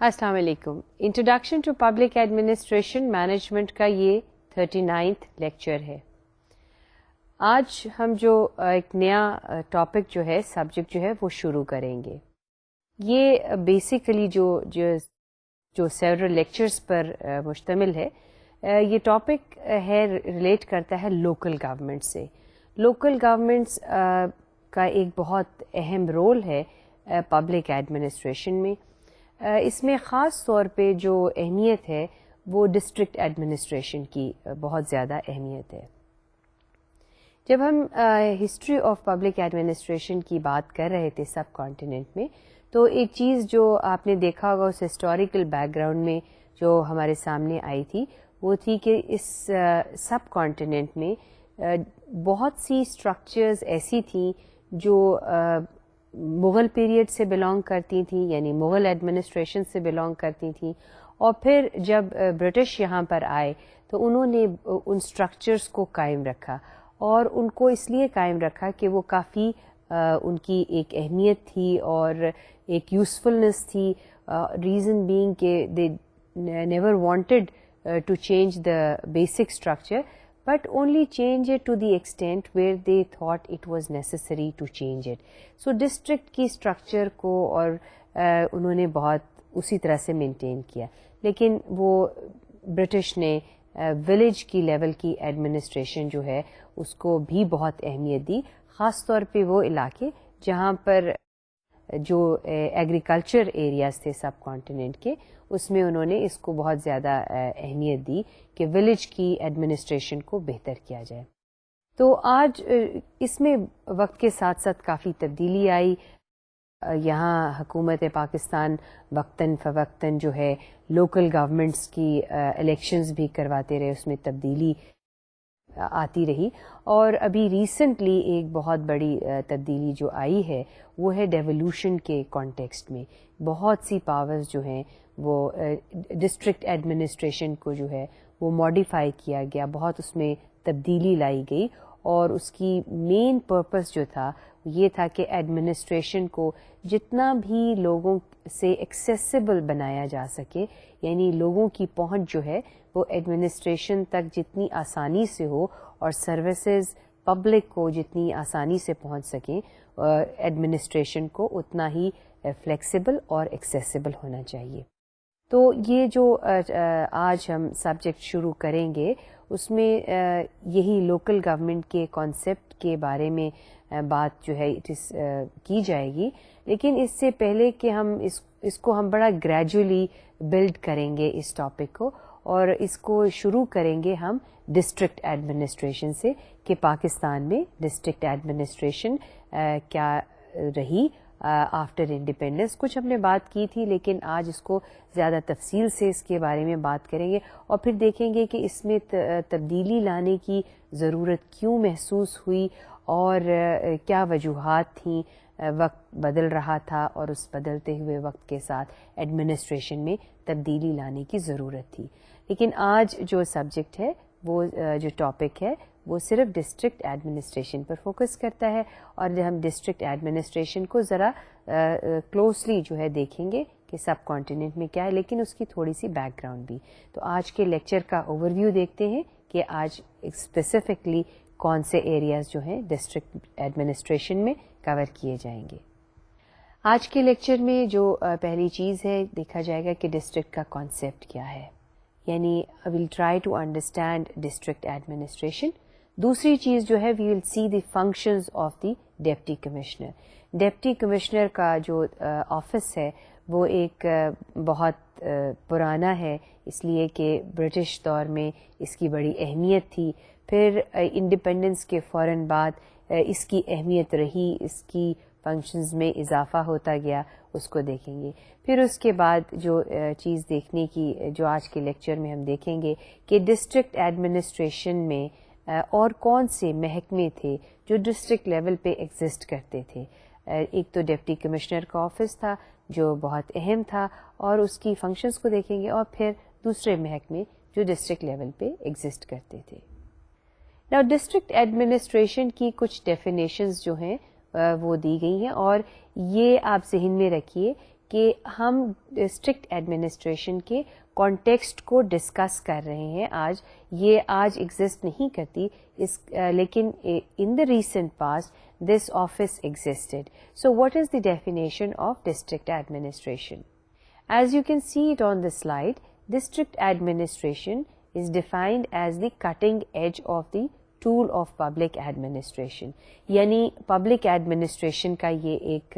السلام علیکم. Introduction to public administration management کا یہ 39th لیکچر ہے. آج ہم جو ایک نیا ٹاپک جو ہے سبجیکٹ جو ہے وہ شروع کریں گے. یہ بیسیکلی جو سیورل لیکچرز پر مشتمل ہے. یہ ٹاپک ہے ریلیٹ کرتا ہے لوکل گورنمنٹ سے. لوکل گورنمنٹس کا ایک بہت اہم رول ہے پبلک ایڈمنسٹریشن میں. اس میں خاص طور پہ جو اہمیت ہے وہ ڈسٹرکٹ ایڈمنسٹریشن کی بہت زیادہ اہمیت ہے. جب ہم ہسٹری آف پبلک ایڈمنسٹریشن کی بات کر رہے تھے سب کانٹیننٹ میں، تو ایک چیز جو آپ نے دیکھا ہوگا اس ہسٹوریکل بیک گراؤنڈ میں جو ہمارے سامنے آئی تھی وہ تھی کہ اس سب کانٹیننٹ میں بہت سی اسٹرکچرز ایسی تھیں جو مغل پیریڈ سے بلانگ کرتی تھیں، یعنی مغل ایڈمنسٹریشن سے بلانگ کرتی تھیں. اور پھر جب برٹش یہاں پر آئے تو انہوں نے ان اسٹرکچرز کو قائم رکھا، اور ان کو اس لیے قائم رکھا کہ وہ کافی ان کی ایک اہمیت تھی اور ایک یوزفلنس تھی. ریزن بینگ کہ they never wanted to change the basic structure but only change it to the extent where they thought it was necessary to change it. So district کی structure کو اور انہوں نے بہت اسی طرح سے مینٹین کیا، لیکن وہ برٹش نے ولیج کی لیول کی ایڈمنسٹریشن جو ہے اس کو بھی بہت اہمیت دی، خاص طور پہ وہ علاقے جہاں پر جو ایگریکلچر ایریاز تھے سب کانٹیننٹ کے، اس میں انہوں نے اس کو بہت زیادہ اہمیت دی کہ ولیج کی ایڈمنسٹریشن کو بہتر کیا جائے. تو آج اس میں وقت کے ساتھ ساتھ کافی تبدیلی آئی. یہاں حکومت پاکستان وقتاً فوقتاً جو ہے لوکل گورنمنٹس کی الیکشنز بھی کرواتے رہے، اس میں تبدیلی آتی رہی. اور ابھی ریسنٹلی ایک بہت بڑی تبدیلی جو آئی ہے وہ ہے ڈیولوشن کے کانٹیکسٹ میں. بہت سی پاورز جو ہیں وہ ڈسٹرکٹ ایڈمنسٹریشن کو جو ہے وہ ماڈیفائی کیا گیا، بہت اس میں تبدیلی لائی گئی. اور اس کی مین پرپس جو تھا یہ تھا کہ ایڈمنسٹریشن کو جتنا بھی لوگوں سے ایکسیسیبل بنایا جا سکے، یعنی لوگوں کی پہنچ جو ہے وہ ایڈمنسٹریشن تک جتنی آسانی سے ہو اور سروسز پبلک کو جتنی آسانی سے پہنچ سکیں، ایڈمنسٹریشن کو اتنا ہی فلیکسیبل اور ایکسیسیبل ہونا چاہیے. تو یہ جو آج ہم سبجیکٹ شروع کریں گے اس میں یہی لوکل گورنمنٹ کے کانسیپٹ کے بارے میں بات جو ہے کی جائے گی. لیکن اس سے پہلے کہ ہم اس کو ہم بڑا گریجولی بلڈ کریں گے اس ٹاپک کو، اور اس کو شروع کریں گے ہم ڈسٹرکٹ ایڈمنسٹریشن سے کہ پاکستان میں ڈسٹرکٹ ایڈمنسٹریشن کیا رہی آفٹر انڈیپینڈنس. کچھ ہم نے بات کی تھی لیکن آج اس کو زیادہ تفصیل سے اس کے بارے میں بات کریں گے، اور پھر دیکھیں گے کہ اس میں تبدیلی لانے کی ضرورت کیوں محسوس ہوئی اور کیا وجوہات تھیں. وقت بدل رہا تھا اور اس بدلتے ہوئے وقت کے ساتھ ایڈمنسٹریشن میں تبدیلی لانے کی ضرورت تھی. لیکن آج جو سبجیکٹ ہے وہ جو ٹاپک ہے وہ صرف ڈسٹرکٹ ایڈمنسٹریشن پر فوکس کرتا ہے، اور ہم ڈسٹرکٹ ایڈمنسٹریشن کو ذرا کلوزلی جو ہے دیکھیں گے کہ سب کانٹیننٹ میں کیا ہے، لیکن اس کی تھوڑی سی بیک گراؤنڈ بھی. تو آج کے لیکچر کا اوور ویو دیکھتے ہیں کہ آج اسپیسیفکلی کون سے ایریاز جو ہیں ڈسٹرکٹ ایڈمنسٹریشن میں کور کیے جائیں گے. آج کے لیکچر میں جو پہلی چیز ہے دیکھا جائے گا کہ ڈسٹرکٹ کا کانسیپٹ کیا ہے، یعنی we'll try to understand district administration. دوسری چیز جو ہے we will see the functions of the deputy commissioner. Deputy commissioner کا جو آفس ہے وہ ایک بہت پرانا ہے، اس لیے کہ برٹش دور میں اس کی بڑی اہمیت تھی. پھر انڈیپینڈنس کے فوراً بعد اس کی اہمیت رہی، اس کی فنکشنز میں اضافہ ہوتا گیا، اس کو دیکھیں گے. پھر اس کے بعد جو چیز دیکھنے کی جو آج کے لیکچر میں ہم دیکھیں گے کہ ڈسٹرکٹ ایڈمنسٹریشن میں اور کون سے محکمے تھے جو ڈسٹرکٹ لیول پہ ایگزسٹ کرتے تھے. ایک تو ڈپٹی کمشنر کا آفس تھا جو بہت اہم تھا، اور اس کی فنکشنز کو دیکھیں گے، اور پھر دوسرے محکمے جو ڈسٹرکٹ لیول پہ ایگزسٹ کرتے تھے. ناؤ ڈسٹرکٹ ایڈمنسٹریشن کی کچھ ڈیفینیشنز جو ہیں وہ دی گئی ہیں، اور یہ آپ ذہن میں رکھیے کہ ہم ڈسٹرکٹ ایڈمنسٹریشن کے کانٹیکسٹ کو ڈسکس کر رہے ہیں. یہ آج ایگزسٹ نہیں کرتی لیکن in the recent past this office existed. So what is the definition of district administration? As you can see it on the slide, district administration is defined as the cutting edge of the tool of public administration. یعنی public administration کا یہ ایک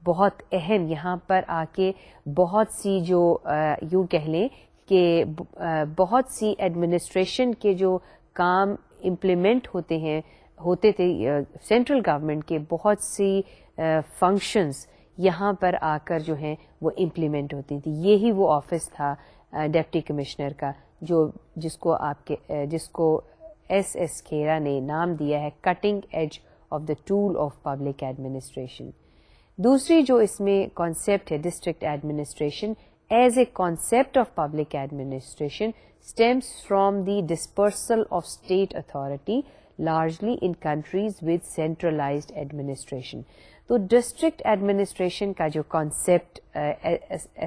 بہت اہم یہاں پر آ کے بہت سی جو یوں کہہ لیں کہ بہت سی ایڈمنسٹریشن کے جو کام امپلیمنٹ ہوتے تھے سینٹرل گورنمنٹ کے بہت سی فنکشنز یہاں پر آ کر جو ہیں وہ امپلیمنٹ ہوتی تھی. یہی وہ آفس تھا ڈپٹی کمشنر کا جس کو ایس ایس کھیرا نے نام دیا ہے cutting edge of the tool of public administration. دوسری جو اس میں کانسیپٹ ہے district administration as a concept of public administration stems from the dispersal of state authority largely in countries with centralised administration. تو ڈسٹرکٹ ایڈمنسٹریشن کا جو concept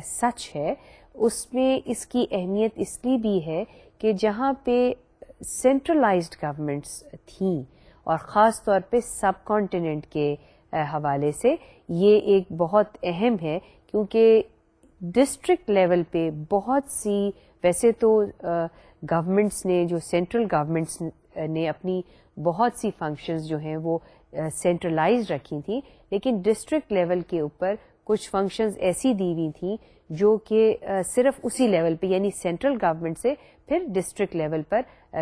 سچ ہے اس میں اس کی اہمیت اس لیے بھی ہے کہ جہاں پہ سینٹرلائزڈ گورنمنٹس تھیں اور خاص طور پہ سب کانٹیننٹ کے حوالے سے یہ ایک بہت اہم ہے کیونکہ ڈسٹرکٹ لیول پہ بہت سی ویسے تو گورنمنٹس نے جو سینٹرل گورنمنٹس نے اپنی بہت سی فنکشنز جو ہیں وہ سینٹرلائز رکھی تھیں لیکن ڈسٹرکٹ لیول کے اوپر کچھ فنکشنز ایسی دی ہوئی تھیں جو کہ صرف اسی لیول پہ یعنی سینٹرل گورنمنٹ سے پھر ڈسٹرکٹ لیول پر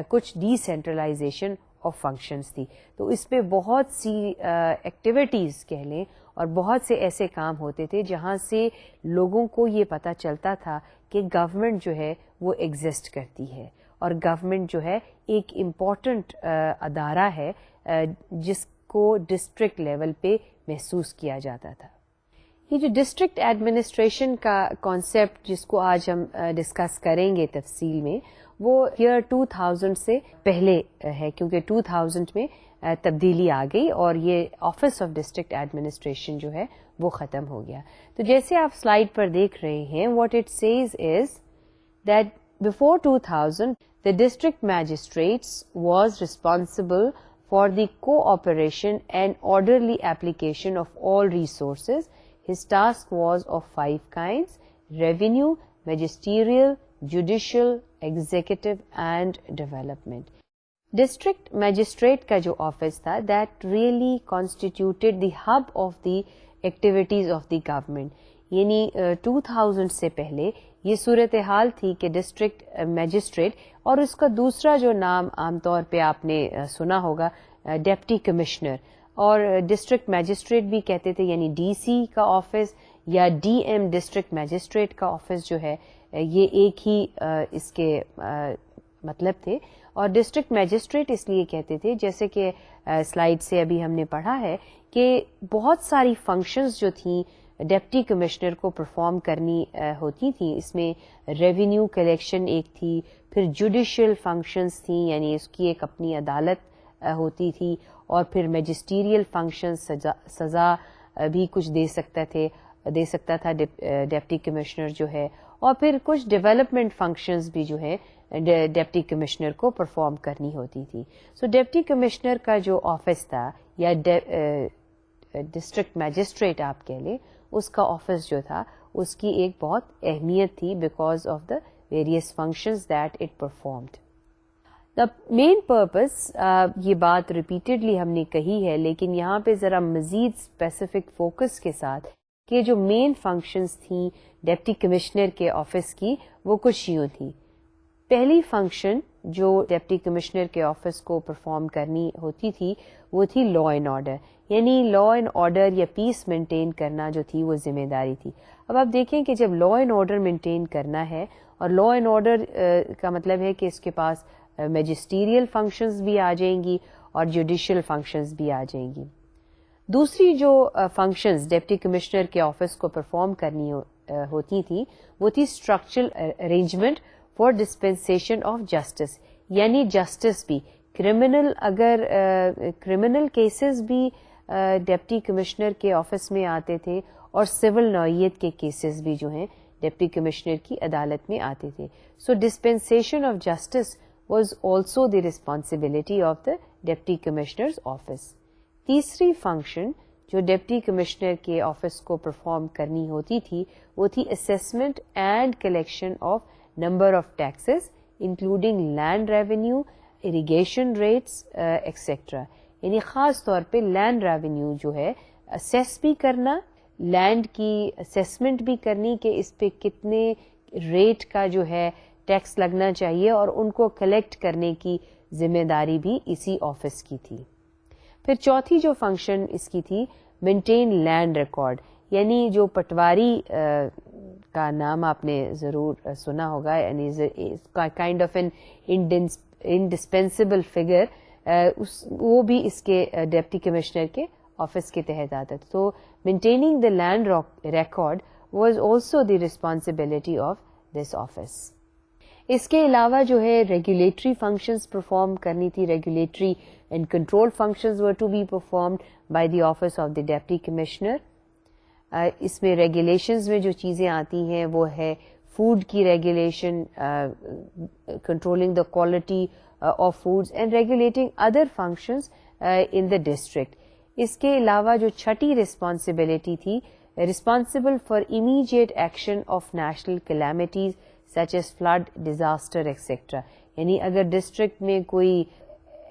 کچھ ڈی سینٹرلائزیشن آف فنکشنز تھی. تو اس پہ بہت سی ایکٹیویٹیز کہہ لیں اور بہت سے ایسے کام ہوتے تھے جہاں سے لوگوں کو یہ پتہ چلتا تھا کہ گورنمنٹ جو ہے وہ ایگزسٹ کرتی ہے اور گورنمنٹ جو ہے ایک امپورٹنٹ ادارہ ہے جس کو ڈسٹرکٹ لیول پہ محسوس کیا جاتا تھا. یہ جو ڈسٹرکٹ ایڈمنسٹریشن کا کانسیپٹ جس کو آج ہم ڈسکس کریں گے تفصیل میں وہ ایئر 2000 سے پہلے ہے کیونکہ 2000 میں تبدیلی آ گئی اور یہ آفس آف ڈسٹرکٹ ایڈمنسٹریشن جو ہے وہ ختم ہو گیا. تو جیسے آپ سلائیڈ پر دیکھ رہے ہیں what it says is that before 2000 the district magistrates was responsible for the cooperation and orderly application of all resources. His task was of 5 kinds: revenue, magisterial, judicial, executive and development. District magistrate کا جو office تھا that really constituted the hub of the activities of the government. یعنی 2000 سے پہلے یہ صورتحال تھی کہ ڈسٹرکٹ میجسٹریٹ اور اس کا دوسرا جو نام عام طور پہ آپ نے سنا ہوگا ڈپٹی کمشنر اور ڈسٹرکٹ میجسٹریٹ بھی کہتے تھے یعنی ڈی سی کا آفس یا ڈی ایم ڈسٹرکٹ میجسٹریٹ کا آفس جو ہے یہ ایک ہی اس کے مطلب تھے. اور ڈسٹرکٹ میجسٹریٹ اس لیے کہتے تھے جیسے کہ سلائیڈ سے ابھی ہم نے پڑھا ہے کہ بہت ساری فنکشنز جو تھیں ڈپٹی کمشنر کو پرفارم کرنی ہوتی تھیں. اس میں ریونیو کلیکشن ایک تھی, پھر جوڈیشل فنکشنز تھیں یعنی اس کی ایک اپنی عدالت ہوتی تھی, اور پھر میجسٹیریل فنکشنز سزا بھی کچھ دے سکتا تھا ڈپٹی کمشنر جو ہے, اور پھر کچھ ڈیولپمنٹ فنکشنز بھی جو ہے ڈپٹی کمشنر کو پرفارم کرنی ہوتی تھی. سو ڈپٹی کمشنر کا جو آفس تھا یا ڈسٹرکٹ میجسٹریٹ آپ کہہ لیں, اس کا آفس جو تھا اس کی ایک بہت اہمیت تھی because of the various functions that it performed. The main purpose, یہ بات ریپیٹڈلی ہم نے کہی ہے لیکن یہاں پہ ذرا مزید اسپیسیفک فوکس کے ساتھ کہ جو مین فنکشنز تھیں ڈپٹی کمشنر کے آفس کی وہ کچھ یوں تھیں. پہلی فنکشن جو ڈپٹی کمشنر کے آفس کو پرفارم کرنی ہوتی تھی وہ تھی لا اینڈ آرڈر, یعنی لا اینڈ آرڈر یا پیس مینٹین کرنا جو تھی وہ ذمہ داری تھی. اب آپ دیکھیں کہ جب لا اینڈ آرڈر مینٹین کرنا ہے اور لا اینڈ آرڈر کا مطلب ہے کہ اس کے پاس میجسٹیریل فنکشنز بھی آ جائیں گی اور جوڈیشل فنکشنز بھی آ جائیں گی. دوسری جو فنکشنز ڈپٹی کمشنر کے آفس کو پرفارم کرنی ہوتی تھیں وہ تھی structural arrangement for dispensation of justice, یعنی جسٹس بھی کرمنل کیسز بھی ڈپٹی کمشنر کے آفس میں آتے تھے اور سول نوعیت کے کیسز بھی جو ہیں ڈپٹی کمشنر کی عدالت میں آتے تھے. So dispensation of justice was also the responsibility of the deputy commissioner's office. تیسری فنکشن جو ڈپٹی کمشنر کے آفس کو پرفارم کرنی ہوتی تھی وہ تھی assessment and collection of number of taxes including land revenue, irrigation rates etcetera. یعنی خاص طور پہ لینڈ ریونیو جو ہے اسیس بھی کرنا, لینڈ کی اسیسمنٹ بھی کرنی کہ اس پہ کتنے ریٹ کا جو ہے ٹیکس لگنا چاہیے, اور ان کو کلیکٹ کرنے کی ذمہ داری بھی اسی آفس کی تھی. پھر چوتھی جو فنکشن اس کی تھی مینٹین لینڈ ریکارڈ, یعنی جو پٹواری کا نام آپ نے ضرور سنا ہوگا, یعنی kind of N indispensable figure, وہ بھی اس کے ڈپٹی کمشنر کے آفس کے تحت آتا تھا. تو maintaining the land record was also the responsibility of this office. اس کے علاوہ جو ہے ریگولیٹری فنکشنز پرفارم کرنی تھی. Regulatory and control functions were to be performed by the office of the deputy commissioner. اس میں ریگولیشنز میں جو چیزیں آتی ہیں وہ ہے فوڈ کی regulation, controlling the quality of foods and regulating other functions in the district. اس کے علاوہ جو چھٹی ریسپانسبلٹی تھی, responsible for immediate action of national calamities such as flood, disaster etcetera. یعنی اگر ڈسٹرکٹ میں کوئی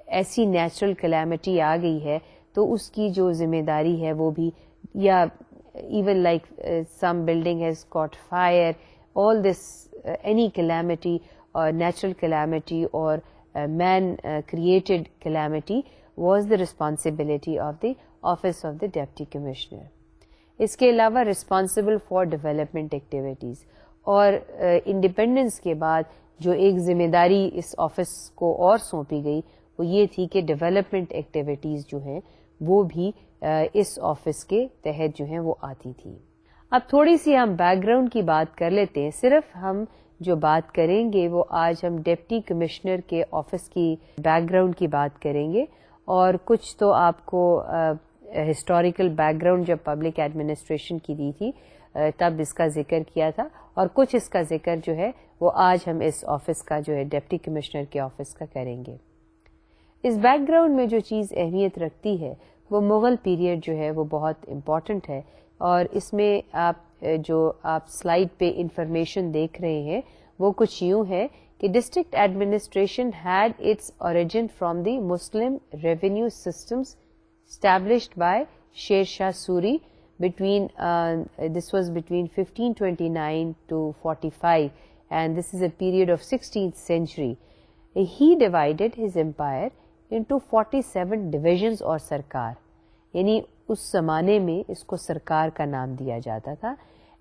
ایسی نیچرل کلیمٹی آ گئی ہے تو اس کی جو ذمہ داری ہے وہ بھی, یا even like some building has caught fire, all this any calamity اور نیچرل کلیمٹی اور man created calamity was the responsibility of the office of the deputy commissioner. اس کے علاوہ ریسپانسبل فار ڈیولپمنٹ ایکٹیویٹیز, اور انڈیپینڈنس کے بعد جو ایک ذمہ داری اس آفس کو اور سونپی گئی وہ یہ تھی کہ ڈیولپمنٹ ایکٹیویٹیز جو ہیں وہ بھی اس آفس کے تحت جو ہیں وہ آتی تھی. اب تھوڑی سی ہم بیک گراؤنڈ کی بات کر لیتے ہیں. صرف ہم جو بات کریں گے وہ آج ہم ڈپٹی کمشنر کے آفس کی بیک گراؤنڈ کی بات کریں گے, اور کچھ تو آپ کو ہسٹوریکل بیک گراؤنڈ جب پبلک ایڈمنسٹریشن کی دی تھی تب اس کا ذکر کیا تھا, اور کچھ اس کا ذکر جو ہے وہ آج ہم اس آفس کا جو ہے ڈپٹی کمشنر کے آفس کا کریں گے. اس بیک گراؤنڈ میں جو چیز اہمیت رکھتی ہے وہ مغل پیریڈ جو ہے وہ بہت امپورٹنٹ ہے, اور اس میں آپ سلائیڈ پہ انفارمیشن دیکھ رہے ہیں وہ کچھ یوں ہے کہ district administration had its origin from the Muslim revenue systems established by Sher Shah Suri this was between 1529 to 45, and this is a period of 16th century. He divided his empire into 47 divisions اور سرکار, یعنی اس زمانے میں اس کو سرکار کا نام دیا جاتا تھا,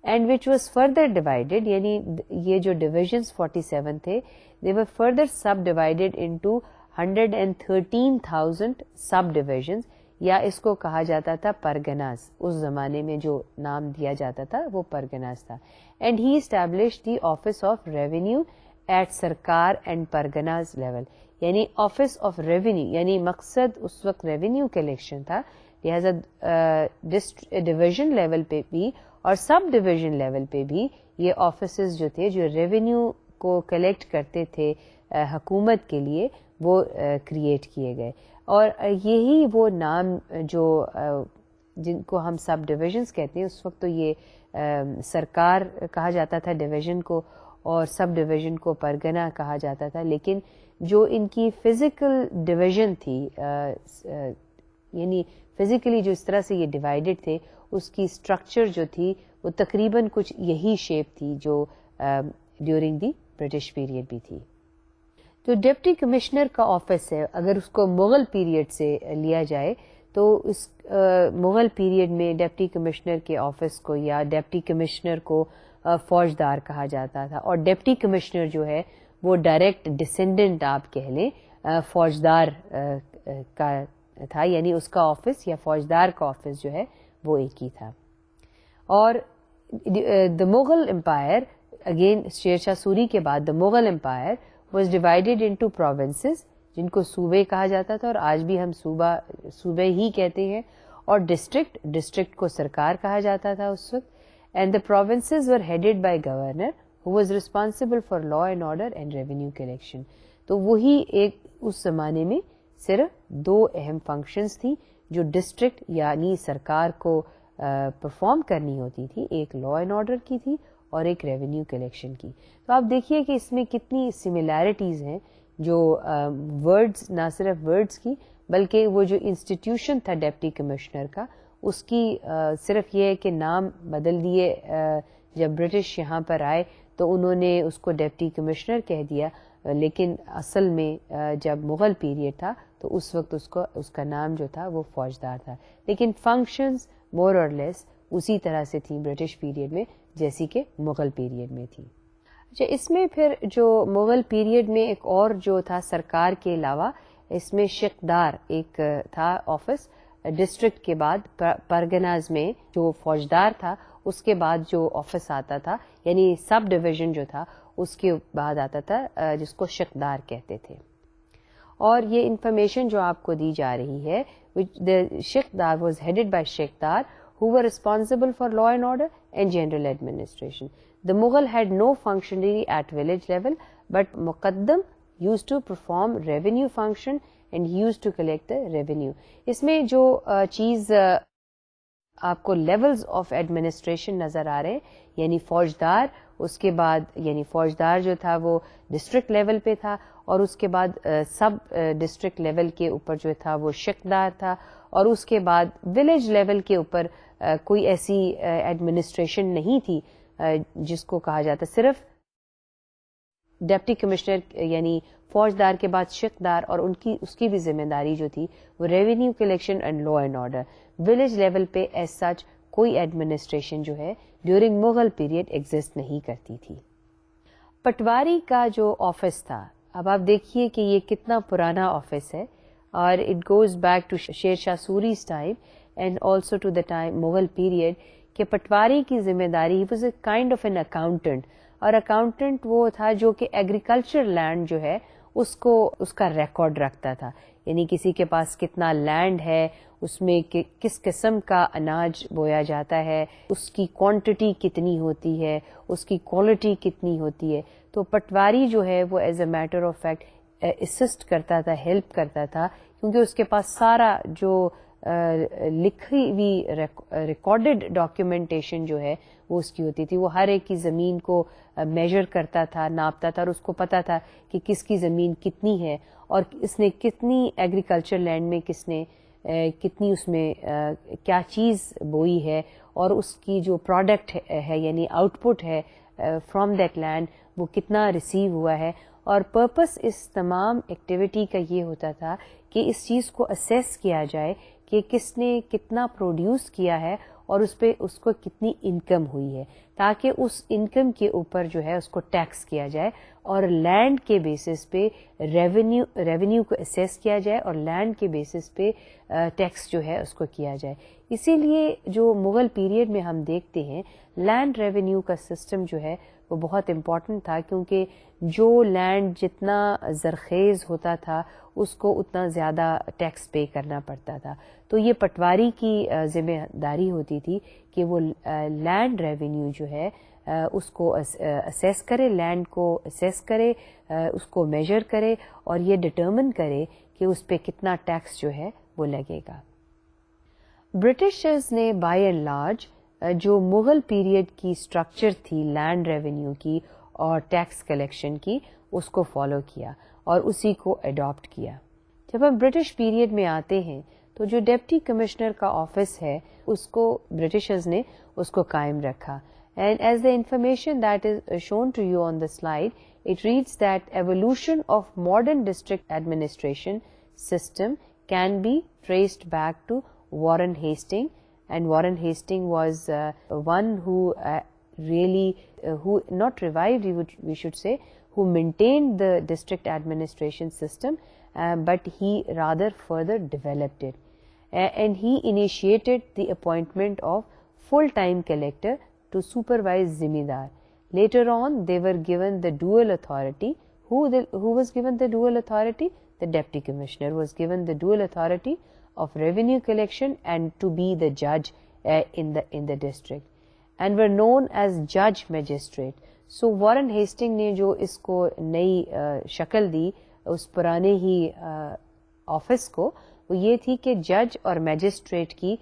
and which was further divided, یعنی یہ جو divisions 47 تھے they were further subdivided into 113,000 subdivisions, یا اس کو کہا جاتا تھا پرگناز. اس زمانے میں جو نام دیا جاتا تھا وہ پرگناز تھا. And he establish the office of revenue at سرکار اینڈ پرگناز لیول, یعنی آفس آف ریونیو, یعنی مقصد اس وقت ریونیو کلیکشن تھا, لہذا ڈویژن لیول پہ بھی اور سب ڈویژن لیول پہ بھی یہ آفیسز جو تھے جو ریونیو کو کلیکٹ کرتے تھے حکومت کے لیے وہ کریٹ کیے گئے. اور یہی وہ نام جو جن کو ہم سب ڈویژنز کہتے ہیں, اس وقت تو یہ سرکار کہا جاتا تھا ڈویژن کو, اور سب ڈویژن کو پرگنا کہا جاتا تھا, لیکن جو ان کی فزیکل ڈویژن تھی, یعنی فزیکلی جو اس طرح سے یہ ڈیوائیڈڈ تھے, اس کی اسٹرکچر جو تھی وہ تقریباً کچھ یہی شیپ تھی جو ڈیورنگ دی برٹش پیریڈ بھی تھی. جو ڈپٹی کمشنر کا آفس ہے, اگر اس کو مغل پیریڈ سے لیا جائے تو اس مغل پیریڈ میں ڈپٹی کمشنر کے آفس کو یا ڈپٹی کمشنر کو فوجدار کہا جاتا تھا, اور ڈپٹی کمشنر جو ہے وہ ڈائریکٹ ڈسینڈنٹ آپ کہہ لیں فوجدار کا تھا, یعنی اس کا آفس یا فوجدار کا آفس جو ہے وہ ایک ہی تھا. اور دا مغل امپائر, اگین شیر شاہ سوری کے بعد the Mughal empire was divided into provinces, جن کو صوبے کہا جاتا تھا, اور آج بھی ہم صوبے ہی کہتے ہیں, اور ڈسٹرکٹ کو سرکار کہا جاتا تھا اس وقت. And the provinces were headed by governor who was responsible for law and order and revenue collection. تو وہی ایک اس زمانے میں صرف 2 اہم فنکشنز تھیں جو ڈسٹرکٹ یعنی سرکار کو پرفارم کرنی ہوتی تھی. ایک لا اینڈ آرڈر کی تھی اور ایک ریونیو کلیکشن کی. تو آپ دیکھیے کہ اس میں کتنی سملیرٹیز ہیں جو ورڈز، نہ صرف ورڈز کی بلکہ وہ جو انسٹیٹیوشن تھا ڈپٹی کمشنر کا اس کی صرف یہ ہے کہ نام بدل دیے. جب برٹش یہاں پر آئے تو انہوں نے اس کو ڈپٹی کمشنر کہہ دیا، لیکن اصل میں جب مغل پیریڈ تھا تو اس وقت اس کا نام جو تھا وہ فوجدار تھا. لیکن فنکشنز مور اور لیس اسی طرح سے تھیں برٹش پیریڈ میں جیسی کہ مغل پیریڈ میں تھی. اچھا، اس میں پھر جو مغل پیریڈ میں ایک اور جو تھا سرکار کے علاوہ اس میں شقدار ایک تھا آفس. ڈسٹرکٹ کے بعد پرگناز میں جو فوجدار تھا اس کے بعد جو آفس آتا تھا یعنی سب ڈویژن جو تھا اس کے بعد آتا تھا جس کو شقدار کہتے تھے. اور یہ انفارمیشن جو آپ کو دی جا رہی ہے shiqdar was headed by shiqdar who were responsible for law and order and general administration. The Mughal had no functionary at village level, but Muqaddam used to perform revenue function and he used to collect the revenue. اس میں جو چیز آپ کو levels of administration نظر آ رہے ہیں یعنی فوجدار، اس کے بعد یعنی فوجدار جو تھا وہ ڈسٹرکٹ لیول پہ تھا اور اس کے بعد سب ڈسٹرکٹ لیول کے اوپر جو تھا وہ شقدار تھا اور اس کے بعد ولیج لیول کے اوپر کوئی ایسی ایڈمنسٹریشن نہیں تھی جس کو کہا جاتا صرف ڈپٹی کمشنر یعنی فوجدار کے بعد شقدار اور اس کی بھی ذمہ داری جو تھی وہ revenue collection and law and order. Village level پہ ایز سچ کوئی ایڈمنسٹریشن جو ہے ڈیورنگ مغل پیریڈ ایگزسٹ نہیں کرتی تھی. پٹواری کا جو آفس تھا، اب آپ دیکھیے کہ یہ کتنا پرانا آفس ہے اور it goes back to Sher Shah Suri's time and also to the time Mughal period کہ پٹواری کی ذمہ داری was a kind of an accountant. اور اکاؤنٹنٹ وہ تھا جو کہ ایگریکلچر لینڈ جو ہے اس کا ریکارڈ رکھتا تھا، یعنی کسی کے پاس کتنا لینڈ ہے، اس میں کس قسم کا اناج بویا جاتا ہے، اس کی کوانٹٹی کتنی ہوتی ہے، اس کی کوالٹی کتنی ہوتی ہے. تو پٹواری جو ہے وہ as a matter of fact assist کرتا تھا، ہیلپ کرتا تھا، کیونکہ اس کے پاس سارا جو لکھی ہوئی ریکارڈڈ ڈاکیومنٹیشن جو ہے وہ اس کی ہوتی تھی. وہ ہر ایک کی زمین کو میجر کرتا تھا، ناپتا تھا اور اس کو پتا تھا کہ کس کی زمین کتنی ہے اور اس نے کتنی ایگریکلچر لینڈ میں کس نے کتنی اس میں کیا چیز بوئی ہے اور اس کی جو پروڈکٹ ہے یعنی آؤٹ پٹ ہے فرام دیٹ لینڈ وہ کتنا ریسیو ہوا ہے. اور پرپس اس تمام ایکٹیویٹی کا یہ ہوتا تھا کہ اس چیز کو اسیس کیا جائے کہ کس نے کتنا پروڈیوس کیا ہے اور اس کو کتنی انکم ہوئی ہے، تاکہ اس انکم کے اوپر جو ہے اس کو ٹیکس کیا جائے اور لینڈ کے بیسس پہ ریونیو کو اسیس کیا جائے اور لینڈ کے بیسس پہ ٹیکس جو ہے اس کو کیا جائے. اسی لیے جو مغل پیریڈ میں ہم دیکھتے ہیں لینڈ ریونیو کا سسٹم جو ہے وہ بہت امپورٹنٹ تھا، کیونکہ جو لینڈ جتنا زرخیز ہوتا تھا اس کو اتنا زیادہ ٹیکس پے کرنا پڑتا تھا. تو یہ پٹواری کی ذمہ داری ہوتی تھی کہ وہ لینڈ ریونیو جو ہے اس کو اسیس کرے، لینڈ کو اسیس کرے، اس کو میجر کرے اور یہ ڈٹرمن کرے کہ اس پہ کتنا ٹیکس جو ہے وہ لگے گا. برٹشرز نے بائی اینڈ لارج جو مغل پیریڈ کی اسٹرکچر تھی لینڈ ریونیو کی اور ٹیکس کلیکشن کی اس کو فالو کیا اور اسی کو اڈاپٹ کیا. جب ہم برٹش پیریڈ میں آتے ہیں تو جو ڈپٹی کمشنر کا آفس ہے اس کو برٹشرز نے اس کو قائم رکھا. And as the information that is shown to you on the slide it reads that evolution of modern district administration system can be traced back to Warren Hastings, and Warren Hastings was one who who not revived, we should say, who maintained the district administration system, but he rather further developed it. And he initiated the appointment of full-time collector to supervise Zimidar. Later on, they were given the dual authority. Who was given the dual authority? The deputy commissioner was given the dual authority of revenue collection and to be the judge in the district, and were known as judge magistrate. So Warren Hasting نے جو اس کو نئی شکل دی اس پرانے ہی office کو، وہ یہ تھی کہ جج اور میجسٹریٹ کی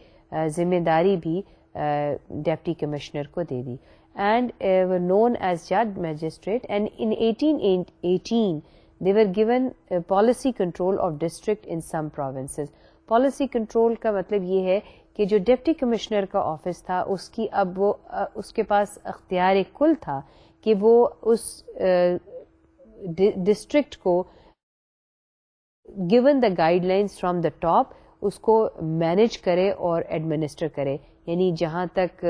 ذمہ داری بھی ڈپٹی کمشنر کو دے دی. And were known as judge magistrate, and in 1818 they were given policy control of district in some provinces. Policy control کا مطلب یہ ہے کہ جو ڈپٹی کمشنر کا آفس تھا اس کی اب وہ اس کے پاس اختیار کل تھا کہ وہ اس ڈسٹرکٹ کو given the guidelines from the top اس کو مینیج کرے اور ایڈمنسٹر کرے. یعنی جہاں تک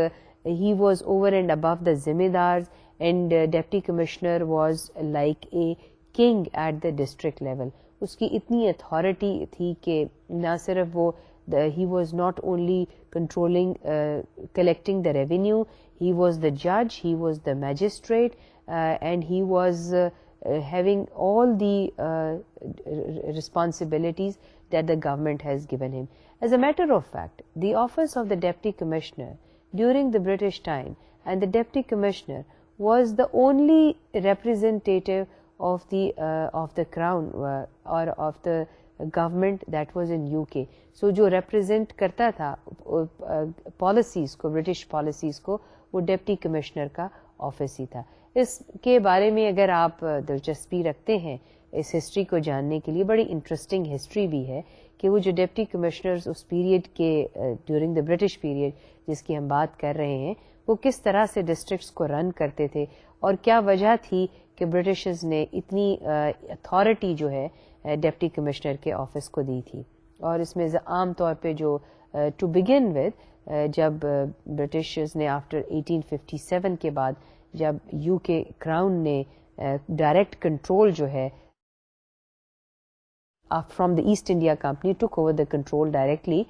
he was over and above the ذمہ دارز, and deputy commissioner was like a king at the district level. اس کی اتنی اتھارٹی تھی کہ نہ صرف وہ he was not only controlling collecting the revenue, he was the judge, he was the magistrate, and he was having all the responsibilities that the government has given him. As a matter of fact, the office of the deputy commissioner during the British time, and the deputy commissioner was the only representative of the crown or of the government that was in UK. So جو represent کرتا تھا policies کو، British policies کو، وہ deputy commissioner کا office ہی تھا. اس کے بارے میں اگر آپ دلچسپی رکھتے ہیں اس ہسٹری کو جاننے کے لیے، بڑی انٹرسٹنگ ہسٹری بھی ہے کہ وہ جو ڈپٹی کمشنرز اس پیریڈ کے ڈیورنگ دا برٹش پیریڈ جس کی ہم بات کر رہے ہیں، وہ کس طرح سے ڈسٹرکٹس کو رن کرتے تھے اور کیا وجہ تھی کہ برٹشرز نے اتنی اتھارٹی جو ہے ڈپٹی کمشنر کے آفس کو دی تھی. اور اس میں عام طور پہ جو ٹو بگن ود جب برٹشرز نے آفٹر 1857 کے بعد جب یو کے کراؤن نے ڈائریکٹ کنٹرول جو ہے from the East India company took over the control directly,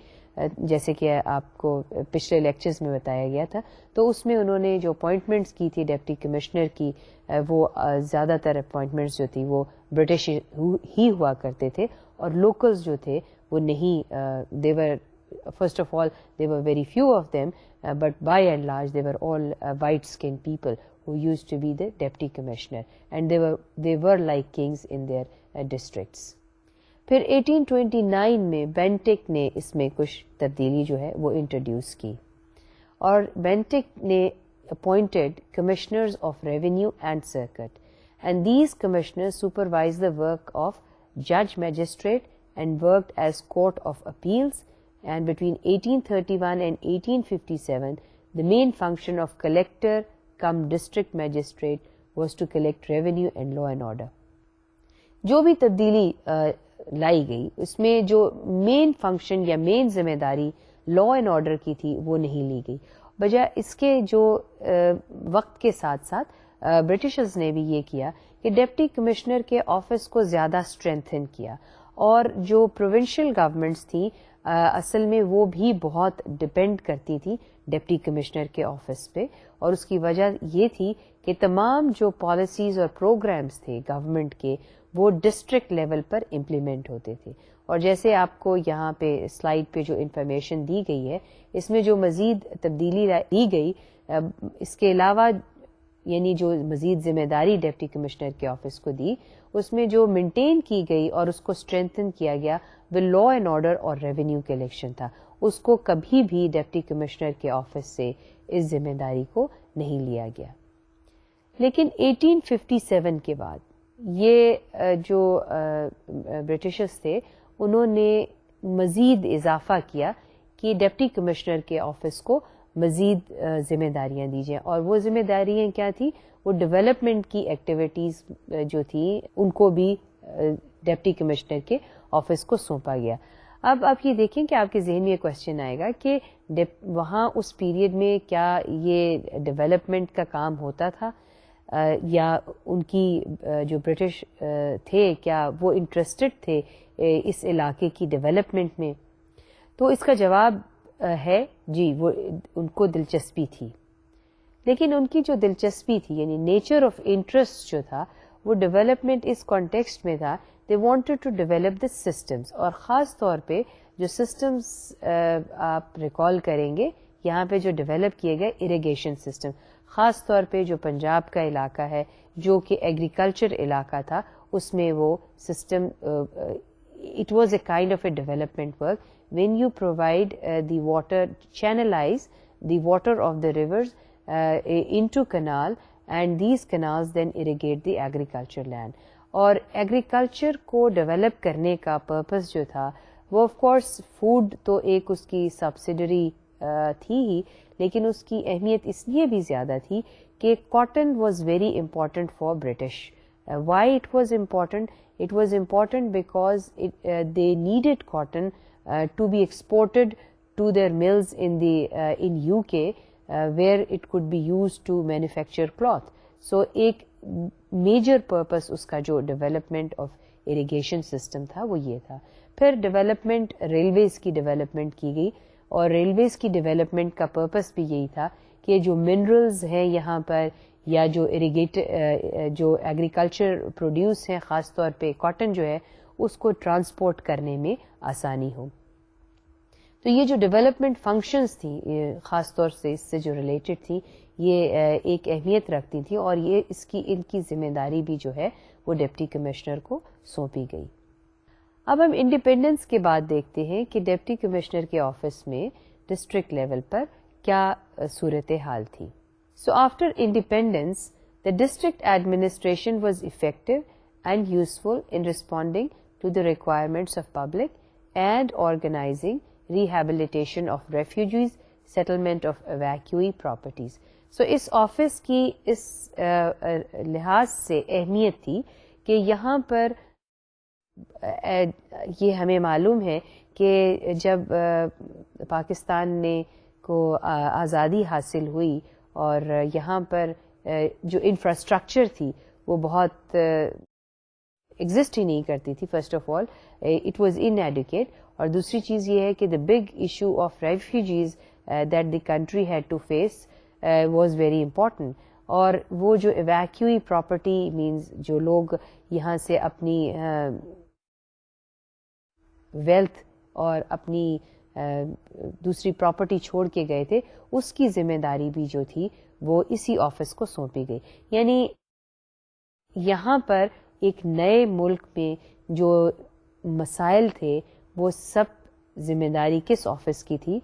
جیسے کہ آپ کو پچھلے لیکچرز میں بتایا گیا تھا، تو اس میں انہوں نے جو اپوائنٹمنٹس کی تھی ڈپٹی کمشنر کی، وہ زیادہ تر اپوائنٹمنٹس جو تھی وہ برٹش ہی ہوا کرتے تھے، اور لوکلز جو تھے وہ نہیں. they were first of all they were very few of them, but by and large they were all white skinned people who used to be the deputy commissioner, and they were like kings in their districts. پھر 1829 میں بینٹک نے اس میں کچھ تبدیلی جو ہے وہ introduce کی، اور بینٹک نے appointed commissioners of revenue and circuit, and these commissioners supervise the work of جج magistrate and worked as court of appeals. And between 1831 and 1857 the main function of collector cum district magistrate was to collect revenue and law and order. جو بھی تبدیلی لائی گئی اس میں جو main function یا مین ذمہ داری لا اینڈ آرڈر کی تھی وہ نہیں لی گئی، بجائے اس کے جو وقت کے ساتھ ساتھ برٹشرز نے بھی یہ کیا کہ ڈپٹی کمشنر کے آفس کو زیادہ اسٹرینتھن کیا، اور جو پروونشل گورنمنٹس تھیں اصل میں وہ بھی بہت ڈپینڈ کرتی تھی ڈپٹی کمشنر کے آفس پہ، اور اس کی وجہ یہ تھی کہ تمام جو پالیسیز اور پروگرامز تھے گورنمنٹ کے وہ ڈسٹرکٹ لیول پر امپلیمنٹ ہوتے تھے. اور جیسے آپ کو یہاں پہ سلائیڈ پہ جو انفارمیشن دی گئی ہے اس میں جو مزید تبدیلی دی گئی اس کے علاوہ، یعنی جو مزید ذمہ داری ڈپٹی کمشنر کے آفس کو دی، اس میں جو مینٹین کی گئی اور اس کو اسٹرینتھن کیا گیا وہ لا اینڈ آرڈر اور ریونیو کلیکشن تھا. اس کو کبھی بھی ڈپٹی کمشنر کے آفس سے اس ذمہ داری کو نہیں لیا گیا. لیکن 1857 کے بعد یہ جو برٹشرز تھے انہوں نے مزید اضافہ کیا کہ ڈپٹی کمشنر کے آفس کو مزید ذمہ داریاں دی جائیں، اور وہ ذمہ داریاں کیا تھیں؟ وہ ڈیولپمنٹ کی ایکٹیویٹیز جو تھیں ان کو بھی ڈپٹی کمشنر کے آفس کو سونپا گیا. اب آپ یہ دیکھیں کہ آپ کے ذہن میں یہ کوشچن آئے گا کہ وہاں اس پیریڈ میں کیا یہ ڈیولپمنٹ کا کام ہوتا تھا یا ان کی جو برٹش تھے کیا وہ انٹرسٹڈ تھے اس علاقے کی ڈیولپمنٹ میں؟ تو اس کا جواب ہے جی، وہ ان کو دلچسپی تھی، لیکن ان کی جو دلچسپی تھی یعنی نیچر آف انٹرسٹ جو تھا وہ ڈیولپمنٹ اس کانٹیکسٹ میں تھا. They wanted to develop the systems, اور خاص طور پہ جو سسٹمز آپ ریکال کریں گے یہاں پہ جو ڈیولپ کیے گئے اریگیشن سسٹم، خاص طور پہ جو پنجاب کا علاقہ ہے جو کہ ایگریکلچر علاقہ تھا، اس میں وہ system it was a kind of a development work when you provide the water, channelize the water of the rivers into canal and these canals then irrigate the agriculture land. اور agriculture کو develop کرنے کا purpose جو تھا وہ of course food تو ایک اس کی سبسڈری تھی ہی، لیکن اس کی اہمیت اس لیے بھی زیادہ تھی کہ cotton was very important for British. Why it was important? It was important because they needed cotton to be exported to their mills in UK where it could be used to manufacture cloth. So ایک major purpose اس کا جو development of irrigation system تھا وہ یہ تھا. پھر development railways کی development کی گئی، اور ریلویز کی ڈیولپمنٹ کا پرپس بھی یہی تھا کہ جو منرلز ہیں یہاں پر یا جو جو ایگریکلچر پروڈیوس ہیں، خاص طور پہ کاٹن جو ہے، اس کو ٹرانسپورٹ کرنے میں آسانی ہو. تو یہ جو ڈیولپمنٹ فنکشنز تھیں خاص طور سے اس سے جو ریلیٹڈ تھی، یہ ایک اہمیت رکھتی تھیں، اور یہ ان کی ذمہ داری بھی جو ہے وہ ڈپٹی کمشنر کو سونپی گئی. اب ہم انڈیپینڈنس کے بعد دیکھتے ہیں کہ ڈپٹی کمشنر کے آفس میں ڈسٹرکٹ لیول پر کیا صورتحال تھی. So after independence the district administration was effective and useful in responding to the requirements of public and organising rehabilitation of refugees, settlement of evacuee properties. So اس office کی اس لحاظ سے اہمیت تھی کہ یہاں پر یہ ہمیں معلوم ہے کہ جب پاکستان نے کو آزادی حاصل ہوئی اور یہاں پر جو انفراسٹرکچر تھی وہ بہت ایگزسٹ ہی نہیں کرتی تھی. First of all it was inadequate, اور دوسری چیز یہ ہے کہ the big issue of refugees that the country had to face was very important. اور وہ جو ایویکیوئی پراپرٹی مینز جو لوگ یہاں سے اپنی ویلتھ اور اپنی دوسری پراپرٹی چھوڑ کے گئے تھے، اس کی ذمہ داری بھی جو تھی وہ اسی آفس کو سونپی گئی. یعنی یہاں پر ایک نئے ملک میں جو مسائل تھے وہ سب ذمہ داری کس آفس کی تھی؟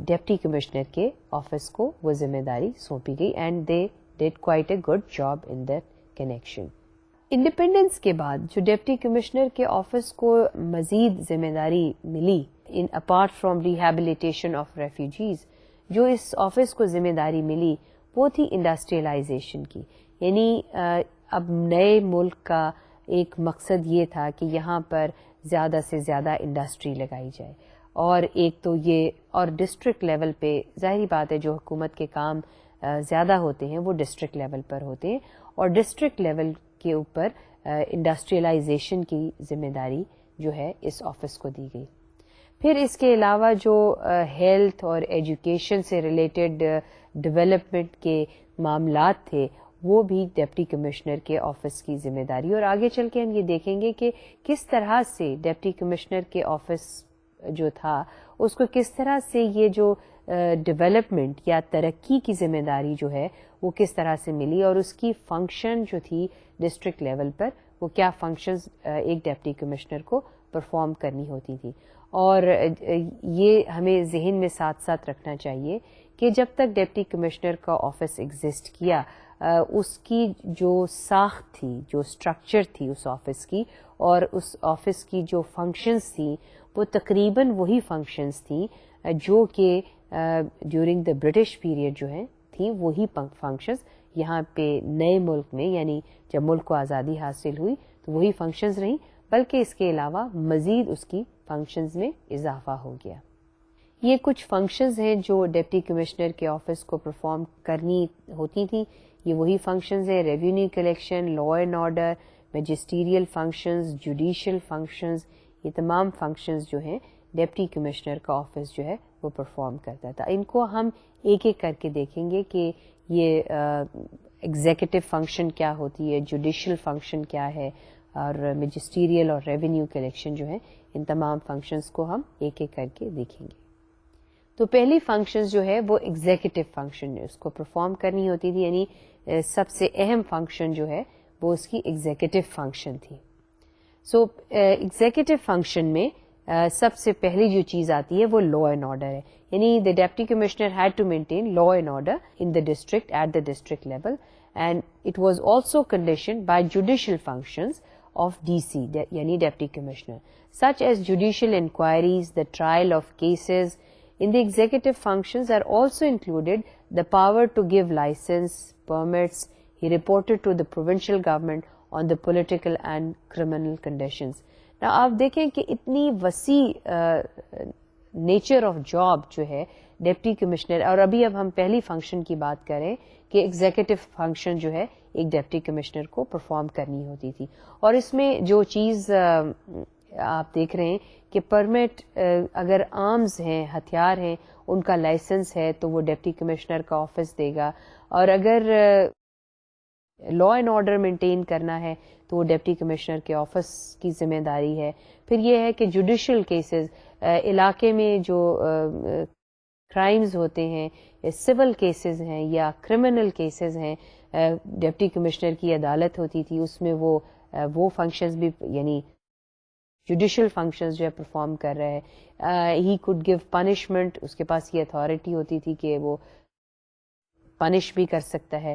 ڈپٹی کمشنر کے آفس کو وہ ذمہ داری سونپی گئی، and they did quite a good job in that connection. Independence کے بعد جو ڈپٹی کمشنر کے آفس کو مزید ذمہ داری ملی in apart from rehabilitation of refugees, جو اس آفس کو ذمہ داری ملی وہ تھی انڈسٹریلائزیشن کی. یعنی اب نئے ملک کا ایک مقصد یہ تھا کہ یہاں پر زیادہ سے زیادہ انڈسٹری لگائی جائے، اور ایک تو یہ، اور ڈسٹرکٹ لیول پہ ظاہری بات ہے جو حکومت کے کام زیادہ ہوتے ہیں وہ ڈسٹرکٹ لیول پر ہوتے ہیں، اور ڈسٹرکٹ لیول کے اوپر انڈسٹریلائزیشن کی ذمہ داری جو ہے اس آفس کو دی گئی. پھر اس کے علاوہ جو ہیلتھ اور ایجوکیشن سے ریلیٹڈ ڈیولپمنٹ کے معاملات تھے وہ بھی ڈپٹی کمشنر کے آفس کی ذمہ داری. اور آگے چل کے ہم یہ دیکھیں گے کہ کس طرح سے ڈپٹی کمشنر کے آفس جو تھا اس کو کس طرح سے یہ جو ڈیولپمنٹ یا ترقی کی ذمہ داری جو ہے وہ کس طرح سے ملی، اور اس کی فنکشن جو تھی ڈسٹرکٹ لیول پر وہ کیا فنکشنز ایک ڈپٹی کمشنر کو پرفارم کرنی ہوتی تھی. اور یہ ہمیں ذہن میں ساتھ ساتھ رکھنا چاہیے کہ جب تک ڈپٹی کمشنر کا آفس ایگزسٹ کیا اس کی جو ساخت تھی، جو اسٹرکچر تھی اس آفس کی، اور اس آفس کی جو فنکشنز تھیں وہ تقریباً وہی فنکشنز تھیں جو کہ ڈیورنگ دا برٹش پیریڈ جو ہیں تھیں وہی فنکشنز یہاں پہ نئے ملک میں، یعنی جب ملک کو آزادی حاصل ہوئی تو وہی فنکشنز رہیں، بلکہ اس کے علاوہ مزید اس کی فنکشنز میں اضافہ ہو گیا. یہ کچھ فنکشنز ہیں جو ڈپٹی کمشنر کے آفس کو پرفارم کرنی ہوتی تھیں. یہ وہی فنکشنز ہیں: revenue collection, law and order, magisterial functions, judicial functions. یہ تمام فنکشنز جو ہیں ڈپٹی کمشنر کا آفس جو ہے وہ پرفارم کرتا تھا. ان کو ہم ایک ایک کر کے دیکھیں گے کہ یہ ایگزیکٹو فنکشن کیا ہوتی ہے، جوڈیشل فنکشن کیا ہے، اور میجسٹیریل اور ریونیو کلیکشن جو ہے ان تمام فنکشنز کو ہم ایک ایک کر کے دیکھیں گے. تو پہلی فنکشن جو ہے وہ ایگزیکٹو فنکشن اس کو پرفارم کرنی ہوتی تھی, یعنی سب سے اہم فنکشن جو ہے وہ اس کی ایگزیکٹو فنکشن تھی. سو ایگزیکٹو فنکشن میں سب سے پہلی جو چیز آتی ہے وہ لا اینڈ آرڈر ہے, یعنی the deputy commissioner had to maintain law and order in the district at the district level, and it was also conditioned by judicial functions of DC, yani Deputy Commissioner, such as judicial inquiries, the trial of cases. In the executive functions are also included the power to give license, permits. He reported to the provincial government on the political and criminal conditions. Now, آپ دیکھیں کہ اتنی وسیع nature of job جو ہے deputy commissioner, اور ابھی اب ہم پہلی فنکشن کی بات کریں کہ ایگزیکٹو فنکشن جو ہے ایک ڈپٹی کمشنر کو پرفارم کرنی ہوتی تھی, اور اس میں جو چیز آپ دیکھ رہے ہیں کہ پرمٹ, اگر آرمز ہیں, ہتھیار ہیں, ان کا لائسنس ہے تو وہ ڈپٹی کمشنر کا آفس دے گا, اور اگر لا اینڈ آرڈر مینٹین کرنا ہے تو وہ ڈپٹی کمشنر کے آفس کی ذمہ داری ہے. پھر یہ ہے کہ جوڈیشل کیسز, علاقے میں جو کرائمز ہوتے ہیں, سول کیسز ہیں یا کرمنل کیسز ہیں, ڈپٹی کمشنر کی عدالت ہوتی تھی, اس میں وہ فنکشنز بھی, یعنی جوڈیشل فنکشنز جو ہے پرفارم کر رہا ہے. ہی کوڈ گیو پنشمنٹ, اس کے پاس یہ اتھارٹی ہوتی تھی کہ وہ پنش بھی کر سکتا ہے,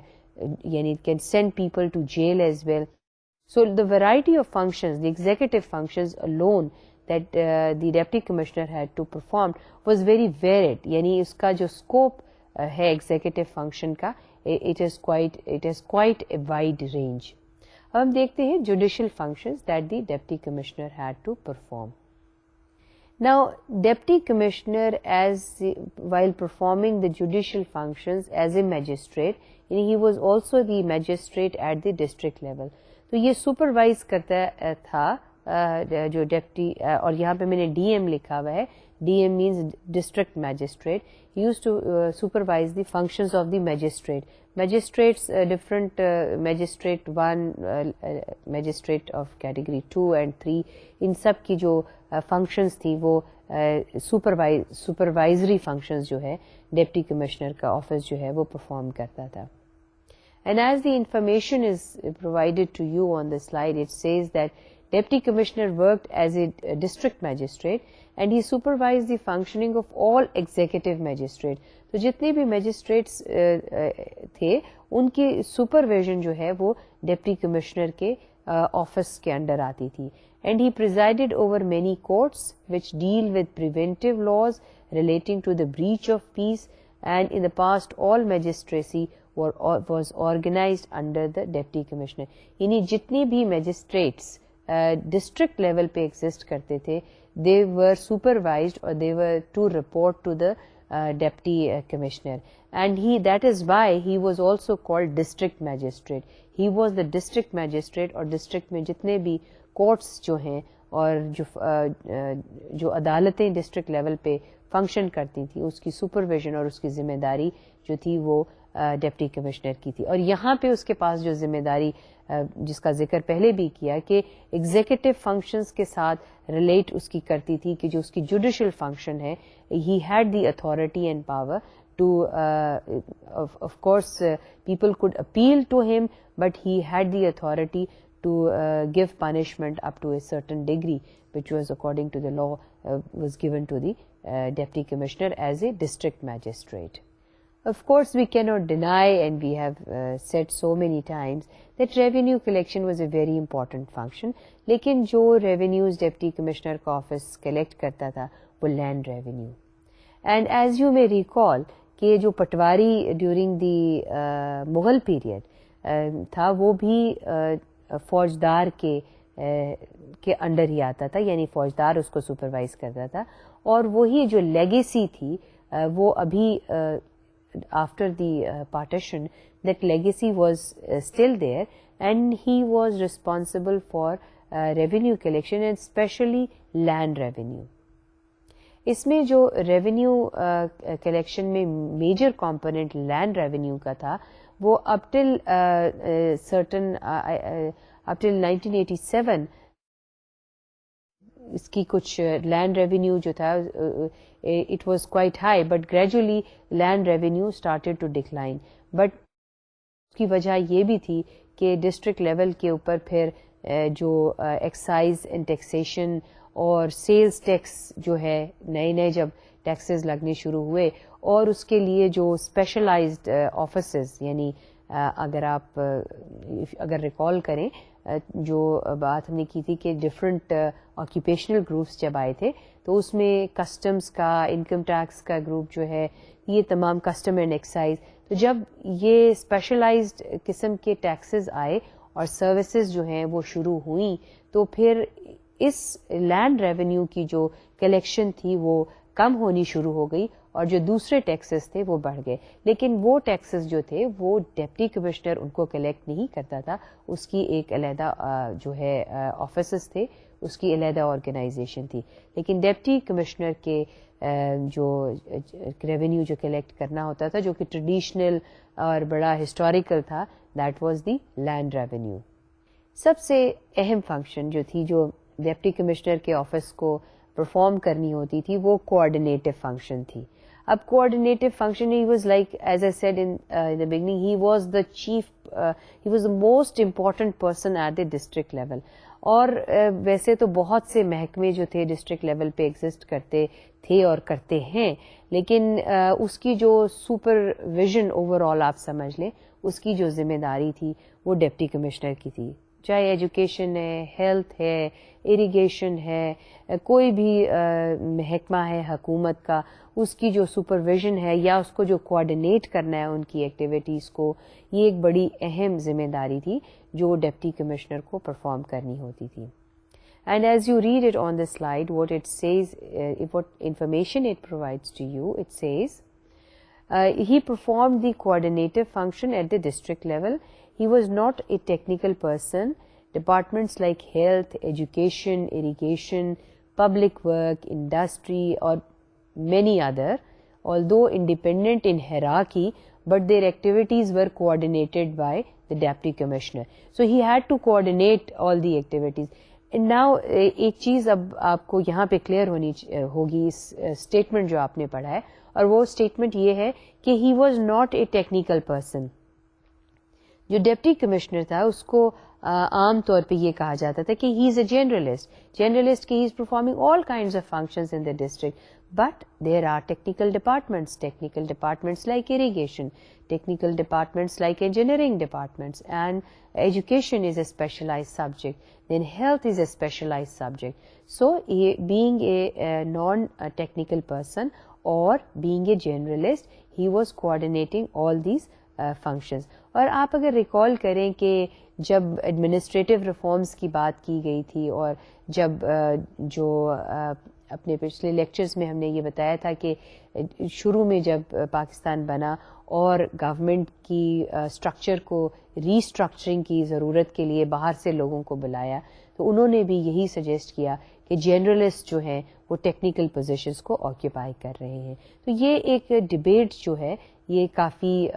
یعنی can send people to jail as well. So the variety of functions, the executive functions alone that the deputy commissioner had to perform was very varied, یعنی اس کا جو اسکوپ ہے ایگزیکٹو فنکشن کا, it is quite a wide range. اب ہم دیکھتے ہیں judicial functions that the deputy commissioner had to perform. Now, deputy commissioner while performing the judicial functions as a magistrate, he was also the magistrate at the district level. تو یہ supervise کرتا تھا جو deputy, اور یہاں پہ میں نے ڈی ایم لکھا ہوا ہے, D M means district magistrate. He used to supervise the functions of the magistrate. Magistrates different, magistrate 1, magistrate of category 2 and 3, ان سب کی جو فنکشنز تھی وہ سپروائزری فنکشنز جو ہے ڈپٹی کمشنر کا آفس جو ہے وہ پرفارم کرتا تھا. And as the information is provided to you on the slide, it says that Deputy Commissioner worked as a district magistrate and he supervised the functioning of all executive magistrates. تو جتنے بھی magistrates تھے ان کی supervision جو ہے وہ deputy commissioner کے office کے انڈر آتی تھی. And he presided over many courts which deal with preventive laws relating to the breach of peace, and in the past all magistracy was organized under the deputy commissioner. یعنی جتنی بھی magistrates district level پہ exist کرتے تھے, they were supervised or they were to report to the deputy commissioner, and that is why he was also called district magistrate. He was the district magistrate, اور district میں جتنے بھی courts جو ہیں اور جو عدالتیں ڈسٹرکٹ لیول پہ function کرتی تھیں اس کی سپرویژن اور اس کی ذمہ داری جو تھی وہ ڈپٹی کمشنر کی تھی. اور یہاں پہ اس کے پاس جو ذمہ داری جس کا ذکر پہلے بھی کیا کہ ایگزیکٹو فنکشنز کے ساتھ ریلیٹ اس کی کرتی تھی, کہ جو اس کی جوڈیشل فنکشن ہے, he had the authority and power to, of course people could appeal to him, but he had the authority to give punishment up to a certain degree, which was according to the law was given to the deputy commissioner as a district magistrate. Of course, we cannot deny, and we have said so many times, that revenue collection was a very important function. لیکن جو revenues deputy commissioner کا office collect کرتا تھا وہ land revenue. And as you may recall کہ جو patwari during the Mughal period تھا وہ بھی فوجدار کے انڈر ہی آتا تھا, یعنی فوجدار اس کو سپروائز کرتا تھا, اور وہی جو لیگیسی تھی وہ ابھی after the partition that legacy was still there, and he was responsible for revenue collection and especially land revenue. اس میں جو ریونیو کلیکشن میں میجر کمپوننٹ لینڈ ریونیو کا تھا وہ اپ ٹل 1987 اس کی کچھ لینڈ ریونیو جو تھا it was quite high but gradually land revenue started to decline. But اس کی وجہ یہ بھی تھی کہ ڈسٹرکٹ لیول کے اوپر پھر جو ایکسائز اینڈ ٹیکسیشن اور سیلز ٹیکس جو ہے نئے نئے جب ٹیکسز لگنے شروع ہوئے اور اس کے لیے جو اسپیشلائزڈ آفیسز یعنی اگر ریکال کریں جو بات ہم نے کی تھی کہ ڈفرینٹ آکیوپیشنل گروپس جب آئے تھے تو اس میں کسٹمز کا انکم ٹیکس کا گروپ جو ہے یہ تمام کسٹم اینڈ ایکسائز. تو جب یہ اسپیشلائزڈ قسم کے ٹیکسز آئے اور سروسز جو ہیں وہ شروع ہوئیں تو پھر اس لینڈ ریونیو کی جو کلیکشن تھی وہ کم ہونی شروع ہو گئی اور جو دوسرے ٹیکسز تھے وہ بڑھ گئے. لیکن وہ ٹیکسز جو تھے وہ ڈپٹی کمشنر ان کو کلیکٹ نہیں کرتا تھا, اس کی ایک علیحدہ جو ہے آفیسز تھے, اس کی علیحدہ آرگنائزیشن تھی. لیکن ڈپٹی کمشنر کے جو ریونیو جو کلیکٹ کرنا ہوتا تھا جو کہ ٹریڈیشنل اور بڑا ہسٹوریکل تھا, that was the land revenue. سب سے اہم فنکشن جو تھی جو ڈپٹی کمشنر کے آفس کو پرفارم کرنی ہوتی تھی وہ کوآرڈینیٹو فنکشن تھی. اب coordinative function he was like as I said in the beginning he was the chief he was the most important person at the district level. اور ویسے تو بہت سے محکمے جو تھے ڈسٹرکٹ لیول پہ ایگزسٹ کرتے تھے اور کرتے ہیں, لیکن اس کی جو سپرویژن اوور آل آپ سمجھ لیں اس کی جو ذمہ داری تھی وہ ڈپٹی کمشنر کی تھی. چاہے ایجوکیشن ہے, ہیلتھ ہے, اریگیشن ہے, کوئی بھی محکمہ ہے حکومت کا, اس کی جو سپرویژن ہے یا اس کو جو کوآرڈینیٹ کرنا ہے ان کی ایکٹیویٹیز کو, یہ ایک بڑی اہم ذمہ داری تھی جو ڈپٹی کمشنر کو پرفارم کرنی ہوتی تھی. And as you read it on the slide, what it says, what information it provides to you, it says, he performed the coordinative function at the district level. He was not a technical person. Departments like health, education, irrigation, public work, industry, or many other, although independent in hierarchy, but their activities were coordinated by the deputy commissioner. So he had to coordinate all the activities. And now ایک چیز اب آپ کو یہاں پہ clear ہونی ہوگی اس statement جو آپ نے پڑھا ہے, اور وہ اسٹیٹمنٹ یہ ہے کہ he was not a technical person. جو ڈپٹی کمشنر تھا اس کو عام طور پہ یہ کہا جاتا تھا کہ ہی از اے جرنلسٹ کہ he is performing all kinds of functions in the district. But there are technical departments like irrigation, technical departments like engineering departments, and education is a specialized subject, then health is a specialized subject. So being a non-technical person or being a generalist, he was coordinating all these functions. اور آپ اگر recall کریں کہ جب administrative reforms کی بات کی گئی تھی اور جب جو اپنے پچھلے لیکچرز میں ہم نے یہ بتایا تھا کہ شروع میں جب پاکستان بنا اور گورنمنٹ کی اسٹرکچر کو ری اسٹرکچرنگ کی ضرورت کے لیے باہر سے لوگوں کو بلایا تو انہوں نے بھی یہی سجیسٹ کیا کہ جنرلسٹ جو ہیں وہ ٹیکنیکل پوزیشنز کو آکیوپائی کر رہے ہیں. تو یہ ایک ڈبیٹ جو ہے یہ کافی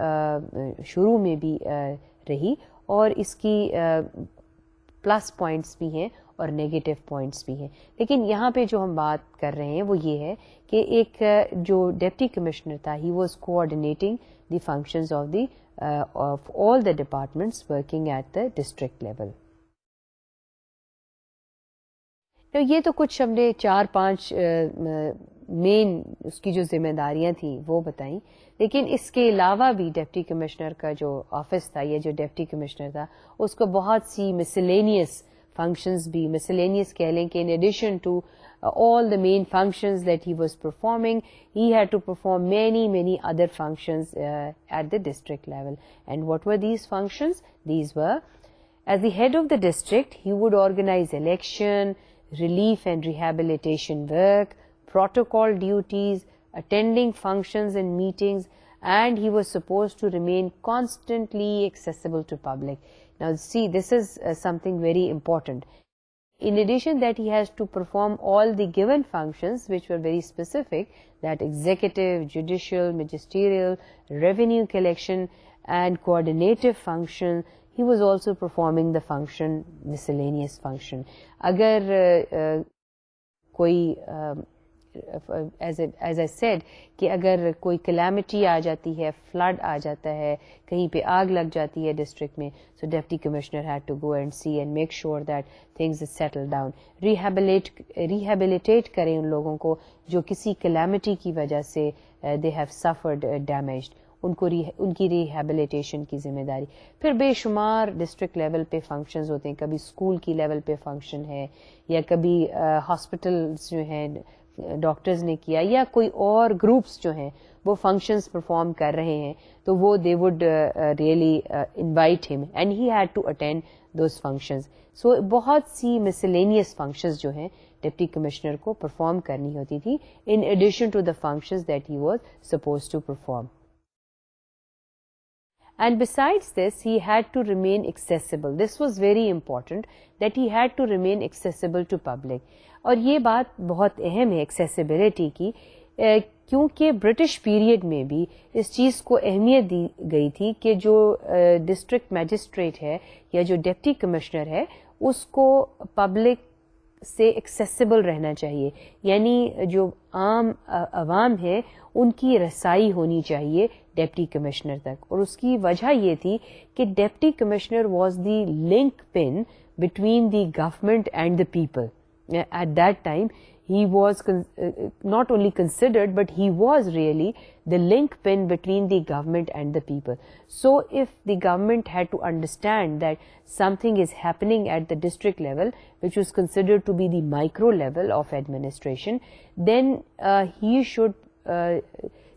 شروع میں بھی رہی اور اس کی پلس پوائنٹس بھی ہیں اور نیگیٹو پوائنٹس بھی ہیں. لیکن یہاں پہ جو ہم بات کر رہے ہیں وہ یہ ہے کہ ایک جو ڈپٹی کمشنر تھا he was coordinating the functions of all the departments working at the district level. یہ تو کچھ ہم نے 4-5 مین اس کی جو ذمہ داریاں تھیں وہ بتائیں. لیکن اس کے علاوہ بھی ڈپٹی کمشنر کا جو آفس تھا یا جو ڈپٹی کمشنر تھا اس کو بہت سی مسلینیس فنکشنز بھی miscellaneous کہہ لیں کہ in addition to all the main functions that he was performing, he had to perform many other functions at the district level. And what were these functions? These were, as the head of the district, he would organize election, relief and rehabilitation work, protocol duties, attending functions and meetings, and he was supposed to remain constantly accessible to public. Now see, this is something very important. in addition that he has to perform all the given functions which were very specific, that executive, judicial, magisterial, revenue collection and coordinative function, he was also performing the function, miscellaneous function. Agar کوئی as I said کہ اگر کوئی calamity آ جاتی ہے, flood آ جاتا ہے, کہیں پہ آگ لگ جاتی ہے ڈسٹرکٹ میں, so deputy commissioner had to go and see and make sure that things settle down. Rehabilitate کریں ان لوگوں کو جو کسی کلیمٹی کی وجہ سے دے ہیو سفرڈ ڈیمیجڈ, ان کی ریہیبلیٹیشن کی ذمہ داری. پھر بے شمار ڈسٹرکٹ لیول پہ فنکشنز ہوتے ہیں, کبھی اسکول کی لیول پہ فنکشن ہے, یا کبھی ہاسپٹلس جو ہیں ڈاکٹرز نے کیا, یا کوئی اور گروپس جو ہیں وہ فنکشنز پرفارم کر رہے ہیں, تو وہ they would really invite him and he had to attend those functions. So بہت سی مسلینیس فنکشنز جو ہیں ڈپٹی کمشنر کو پرفارم کرنی ہوتی تھی in addition to the functions that he was suppose to perform. And besides this, he had to remain accessible. This was very important that he had to remain accessible to public. اور یہ بات بہت اہم ہے accessibility کی, کیونکہ British period میں بھی اس چیز کو اہمیت دی گئی تھی کہ جو ڈسٹرکٹ میجسٹریٹ ہے یا جو ڈپٹی کمشنر ہے اس کو پبلک سے ایکسیسیبل رہنا چاہیے, یعنی جو عام عوام ہے ان کی رسائی ہونی چاہیے ڈپٹی کمشنر تک. اور اس کی وجہ یہ تھی کہ deputy commissioner was the link pin between the government and the people. At that time, he was not only considered, but he was really the link pin between the government and the people. So if the government had to understand that something is happening at the district level, which was considered to be the micro level of administration, then he should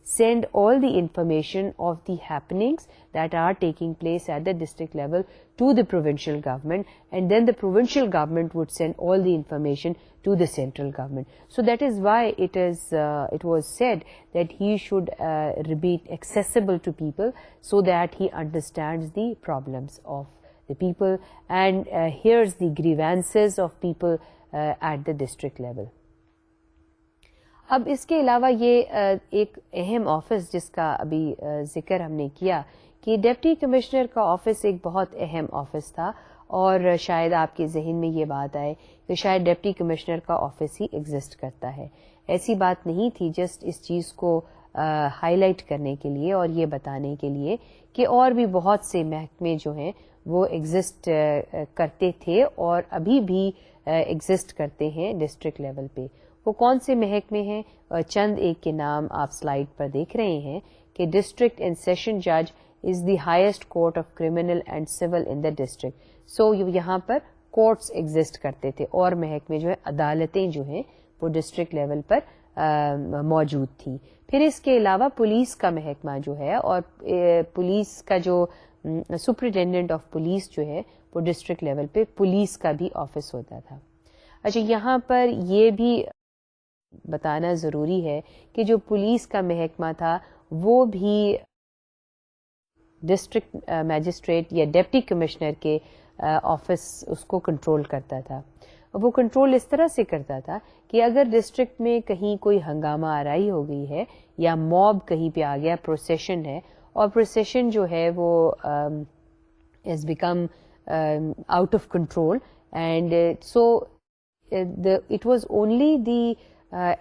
send all the information of the happenings that are taking place at the district level to the provincial government, and then the provincial government would send all the information to the central government. So that is why it was said that he should be accessible to people so that he understands the problems of the people and hears the grievances of people at the district level. اب اس کے علاوہ یہ ایک اہم office جس کا ابھی ذکر ہم نے کیا کہ ڈپٹی کمشنر کا آفس ایک بہت اہم آفس تھا, اور شاید آپ کے ذہن میں یہ بات آئے کہ شاید ڈپٹی کمشنر کا آفس ہی ایگزسٹ کرتا ہے. ایسی بات نہیں تھی, جسٹ اس چیز کو ہائی لائٹ کرنے کے لیے اور یہ بتانے کے لیے کہ اور بھی بہت سے محکمے جو ہیں وہ ایگزسٹ کرتے تھے اور ابھی بھی ایگزسٹ کرتے ہیں ڈسٹرکٹ لیول پہ. وہ کون سے محکمے ہیں؟ چند ایک کے نام آپ سلائیڈ پر دیکھ رہے ہیں کہ ڈسٹرکٹ اینڈ سیشن جج is the highest court of criminal and civil in the district. So یہاں پر کورٹس ایگزسٹ کرتے تھے اور محکمے جو ہے عدالتیں جو ہیں وہ ڈسٹرکٹ لیول پر موجود تھیں. پھر اس کے علاوہ پولیس کا محکمہ جو ہے اور پولیس کا جو سپرنٹینڈنٹ آف پولیس جو ہے وہ ڈسٹرکٹ لیول پہ پولیس کا بھی آفس ہوتا تھا. اچھا, یہاں پر یہ بھی بتانا ضروری ہے کہ جو پولیس کا محکمہ تھا وہ بھی ڈسٹرکٹ میجسٹریٹ یا ڈپٹی کمشنر کے آفس اس کو کنٹرول کرتا تھا. وہ کنٹرول اس طرح سے کرتا تھا کہ اگر ڈسٹرکٹ میں کہیں کوئی ہنگامہ آرائی ہو گئی ہے یا موب کہیں پہ آ گیا, پروسیشن ہے اور پروسیشن جو ہے وہ has become out of control, and so it was only the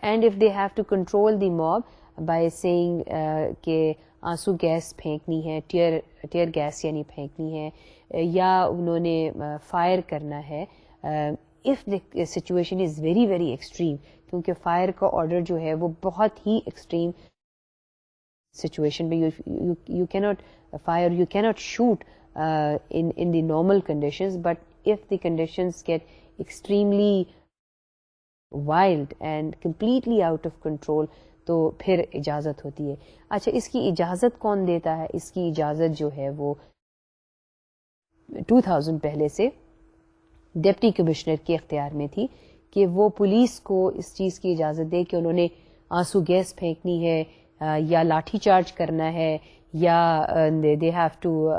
and if they have to control the mob by saying کہ آنسو گیس پھینکنی ہے, ٹیئر گیس یعنی پھینکنی ہے یا انہوں نے فائر کرنا ہے, if the situation is very very extreme, کیونکہ فائر کا آرڈر جو ہے وہ بہت ہی ایکسٹریم سچویشن میں you cannot fire, you cannot shoot in the normal conditions, but if the conditions get extremely wild and completely out of control تو پھر اجازت ہوتی ہے. اچھا, اس کی اجازت کون دیتا ہے؟ اس کی اجازت جو ہے وہ 2000 پہلے سے ڈپٹی کمشنر کے اختیار میں تھی کہ وہ پولیس کو اس چیز کی اجازت دے کہ انہوں نے آنسو گیس پھینکنی ہے یا لاٹھی چارج کرنا ہے یا دے ہیو ٹو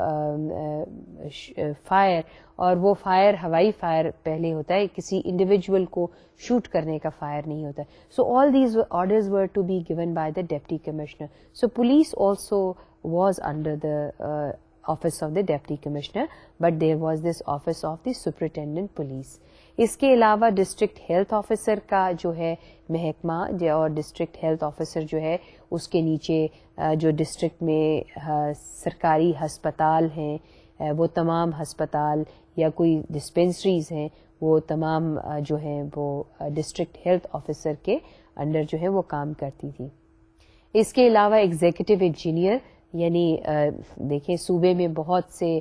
فائر, اور وہ فائر ہوائی فائر پہلے ہوتا ہے, کسی انڈیویجول کو شوٹ کرنے کا فائر نہیں ہوتا. So all these orders were to be given by the deputy commissioner. So police also was under the office of the deputy commissioner, but there was this office of the superintendent police. اس کے علاوہ district health officer کا جو ہے محکمہ, اور district health officer جو ہے اس کے نیچے جو ڈسٹرکٹ میں سرکاری ہسپتال ہیں وہ تمام ہسپتال یا کوئی ڈسپینسریز ہیں وہ تمام جو ہیں وہ ڈسٹرکٹ ہیلتھ آفیسر کے انڈر جو ہے وہ کام کرتی تھی. اس کے علاوہ ایگزیکٹو انجینئر, یعنی دیکھیں صوبے میں بہت سے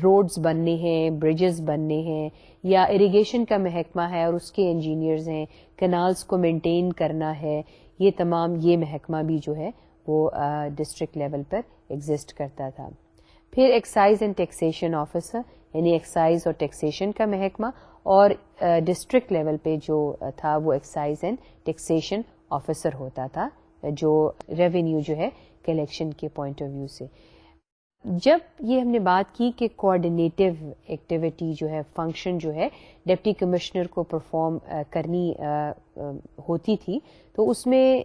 روڈز بننے ہیں, برجز بننے ہیں, یا اریگیشن کا محکمہ ہے اور اس کے انجینئرز ہیں, کنالز کو مینٹین کرنا ہے, یہ تمام یہ محکمہ بھی جو ہے وہ ڈسٹرکٹ لیول پر ایگزسٹ کرتا تھا. پھر ایکسائز اینڈ ٹیکسیشن آفیسر, یعنی ایکسائز اور ٹیکسیشن کا محکمہ, اور ڈسٹرکٹ لیول پہ جو تھا وہ ایکسائز اینڈ ٹیکسیشن آفیسر ہوتا تھا, جو ریونیو جو ہے کلیکشن کے پوائنٹ آف ویو سے. جب یہ ہم نے بات کی کہ کوآرڈینیٹو ایکٹیویٹی جو ہے, فنکشن جو ہے ڈپٹی کمشنر کو پرفارم کرنی ہوتی تھی, تو اس میں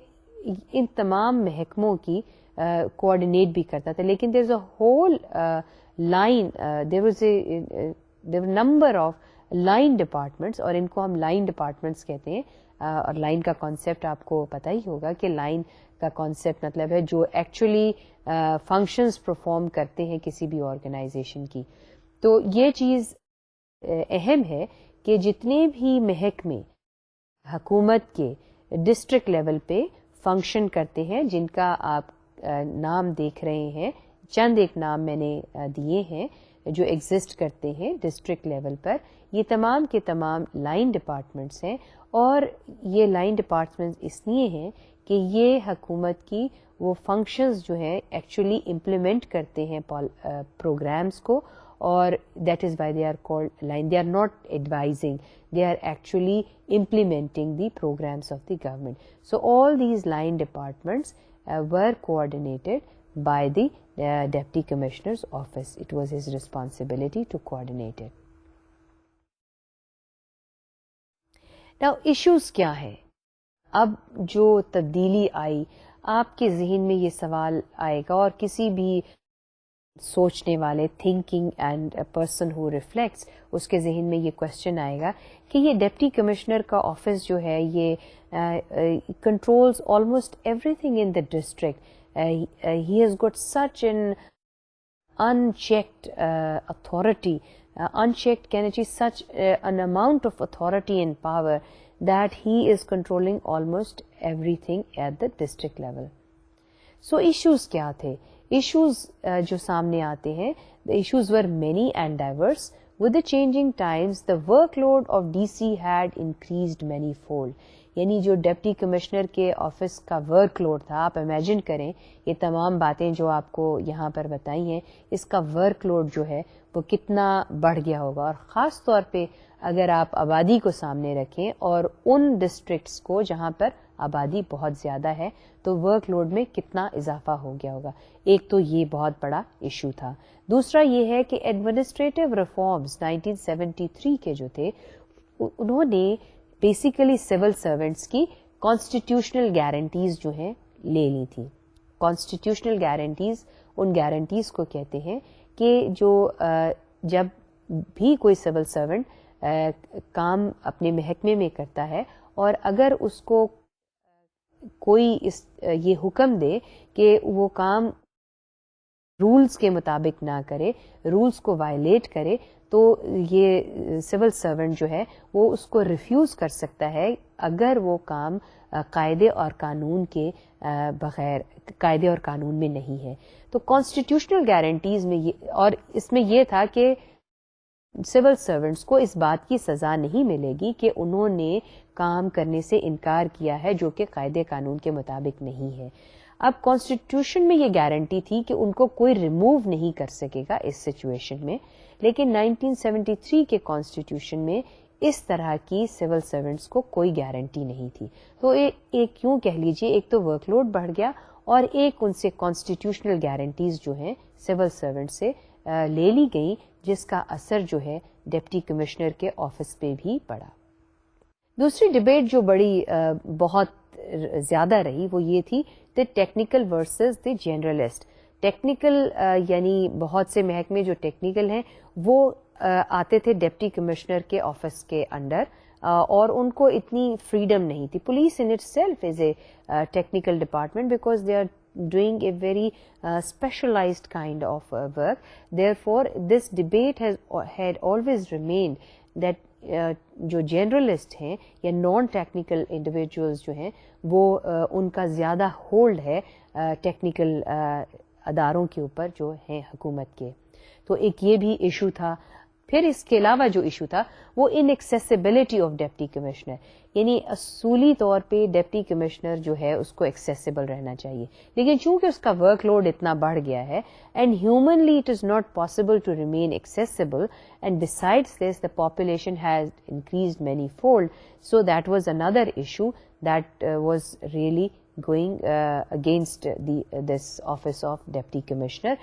ان تمام محکموں کی کوآرڈینیٹ بھی کرتا تھا. لیکن there is a whole line, there was there number of line departments, اور ان کو ہم لائن ڈپارٹمنٹس کہتے ہیں. اور لائن کا کانسیپٹ آپ کو پتہ ہی ہوگا کہ لائن کا کانسیپٹ مطلب ہے جو ایکچولی فنکشنز پرفارم کرتے ہیں کسی بھی آرگنائزیشن کی. تو یہ چیز اہم ہے کہ جتنے بھی محکمے حکومت کے ڈسٹرکٹ لیول پہ فنکشن کرتے ہیں, جن کا آپ نام دیکھ رہے ہیں, چند ایک نام میں نے دیے ہیں جو ایگزسٹ کرتے ہیں ڈسٹرکٹ لیول پر, یہ تمام کے تمام لائن ڈپارٹمنٹس ہیں. اور یہ لائن ڈپارٹمنٹس اس لیے ہیں کہ یہ حکومت کی وہ فنکشنز جو ہیں ایکچولی امپلیمنٹ کرتے ہیں پروگرامز کو, اور that is why they are called line. They are not advising, they are actually implementing the programs of the government. So all these line departments were coordinated by the Deputy Commissioner's office. It was his responsibility to coordinate it. Now issues کیا ہے؟ اب جو تبدیلی آئی, آپ کے ذہن میں یہ سوال آئے گا, اور کسی بھی سوچنے والے, thinking and a person who reflects, اس کے ذہن میں یہ کوشچن آئے گا کہ یہ ڈپٹی کمشنر کا آفس جو ہے یہ controls almost every thing in the district. He has got such an unchecked authority, unchecked کہنا چاہیے, such an amount of authority and power that he is controlling almost everything at the district level. So issues کیا تھے؟ Issues جو سامنے آتے ہیں, the issues were many and diverse. With the changing times, the workload of DC had increased many fold. یعنی جو deputy commissioner کے office کا ورک لوڈ تھا, آپ امیجن کریں یہ تمام باتیں جو آپ کو یہاں پر بتائی ہیں, اس کا ورک لوڈ جو ہے وہ کتنا بڑھ گیا ہوگا. اور خاص طور پہ اگر آپ آبادی کو سامنے رکھیں اور ان ڈسٹرکٹس کو جہاں پر آبادی بہت زیادہ ہے, تو ورک لوڈ میں کتنا اضافہ ہو گیا ہوگا. ایک تو یہ بہت بڑا ایشو تھا. دوسرا یہ ہے کہ ایڈمنسٹریٹو ریفارمز 1973 کے جو تھے, انہوں نے بیسیکلی سول سرونٹس کی کانسٹیٹیوشنل گارنٹیز جو ہیں لے لی تھی. کانسٹیٹیوشنل گارنٹیز ان گارنٹیز کو کہتے ہیں کہ جو جب بھی کوئی سول سرونٹ کام اپنے محکمے میں کرتا ہے, اور اگر اس کو کوئی یہ حکم دے کہ وہ کام رولز کے مطابق نہ کرے, رولز کو وائلیٹ کرے, تو یہ سول سرونٹ جو ہے وہ اس کو ریفیوز کر سکتا ہے اگر وہ کام قاعدے اور قانون کے بغیر, قاعدے اور قانون میں نہیں ہے. تو کانسٹیٹیوشنل گارنٹیز میں اور اس میں یہ تھا کہ سول سرونٹس کو اس بات کی سزا نہیں ملے گی کہ انہوں نے کام کرنے سے انکار کیا ہے جو کہ قاعدے قانون کے مطابق نہیں ہے. اب کانسٹیٹیوشن میں یہ گارنٹی تھی کہ ان کو کوئی ریموو نہیں کر سکے گا اس سچویشن میں, لیکن 1973 کے کانسٹیٹیوشن میں اس طرح کی سول سرونٹس کو کوئی گارنٹی نہیں تھی. تو ایک کیوں کہہ لیجئے, ایک تو ورک لوڈ بڑھ گیا, اور ایک ان سے کانسٹیٹیوشنل گارنٹیز جو ہیں سول سرونٹ سے لے لی گئی، جس کا اثر جو ہے ڈپٹی کمشنر کے آفس پہ بھی پڑا. دوسری ڈبیٹ جو بڑی بہت زیادہ رہی وہ یہ تھی کہ technical versus the generalist. Technical یعنی بہت سے محکمے جو ٹیکنیکل ہیں وہ آتے تھے ڈپٹی کمشنر کے آفس کے انڈر، اور ان کو اتنی فریڈم نہیں تھی. Police in itself is a technical department because they are doing a very specialized kind of work. Therefore, this debate had always remained that جو جنرلسٹ ہیں یا نان ٹیکنیکل انڈیویجولز جو ہیں وہ ان کا زیادہ ہولڈ ہے ٹیکنیکل اداروں کے اوپر جو ہیں حکومت کے. تو ایک یہ بھی ایشو تھا. پھر اس کے علاوہ جو ایشو تھا وہ انیکسیسیبلٹی آف ڈپٹی کمشنر، یعنی اصولی طور پہ ڈپٹی کمشنر جو ہے اس کو ایکسیسیبل رہنا چاہیے، لیکن چونکہ اس کا ورک لوڈ اتنا بڑھ گیا ہے and humanly it is not possible to remain accessible and besides this the population has increased many fold. So that was another issue that was really going against this office of deputy commissioner,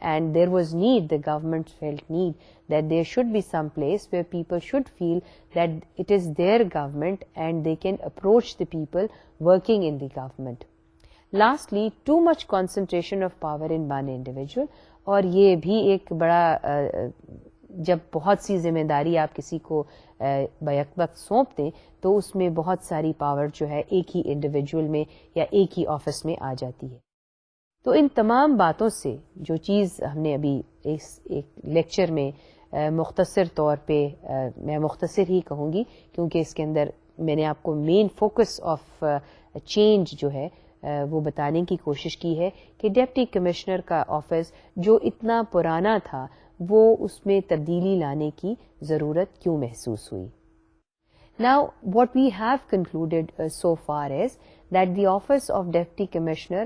and there was need, the government felt need that there should be some place where people should feel that it is their government and they can approach the people working in the government. Lastly, too much concentration of power in one individual, اور یہ بھی ایک بڑا جب بہت سی ذمہ داری آپ کسی کو بیک وقت سونپ دیں تو اس میں بہت ساری پاور جو ہے ایک ہی انڈیویجول میں یا ایک ہی آفس میں آ جاتی ہے. تو ان تمام باتوں سے جو چیز ہم نے ابھی ایک لیکچر میں مختصر طور پہ میں مختصر ہی کہوں گی کیونکہ اس کے اندر میں نے آپ کو مین فوکس آف چینج جو ہے وہ بتانے کی کوشش کی ہے کہ ڈپٹی کمشنر کا آفس جو اتنا پرانا تھا وہ اس میں تبدیلی لانے کی ضرورت کیوں محسوس ہوئی. Now, what we have concluded so far is that the office of Deputy Commissioner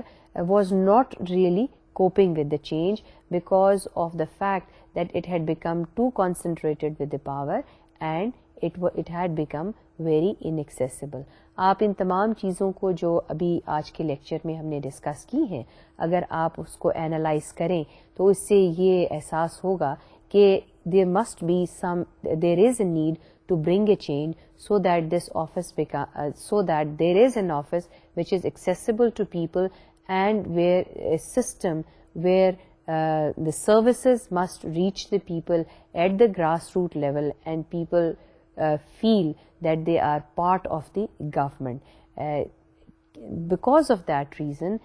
was not really coping with the change because of the fact that it had become too concentrated with the power and it had become very inaccessible. آپ ان تمام چیزوں کو جو ابھی آج کے lecture میں ہم نے ڈسکس کی ہیں اگر آپ اس کو اینالائز کریں تو اس سے یہ احساس ہوگا کہ there must be there is a need to bring a change so that this office so that there is an office which is accessible to people and where a system where the services must reach the people at the grassroots level and people feel that they are part of the government. Because of that reason,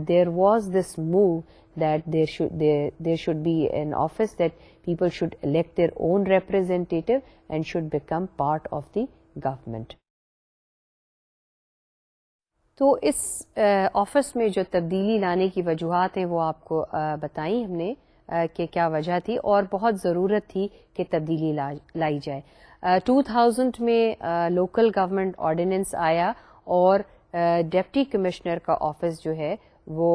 there was this move that there should be an office that people should elect their own representative and should become part of the government. تو اس office میں جو تبدیلی لانے کی وجوہات ہیں وہ آپ کو بتائیں ہم نے کہ کیا وجہ تھی اور بہت ضرورت تھی کہ تبدیلی لائی جائے. 2000 میں لوکل گورنمنٹ آرڈیننس آیا اور ڈپٹی کمشنر کا آفس جو ہے وہ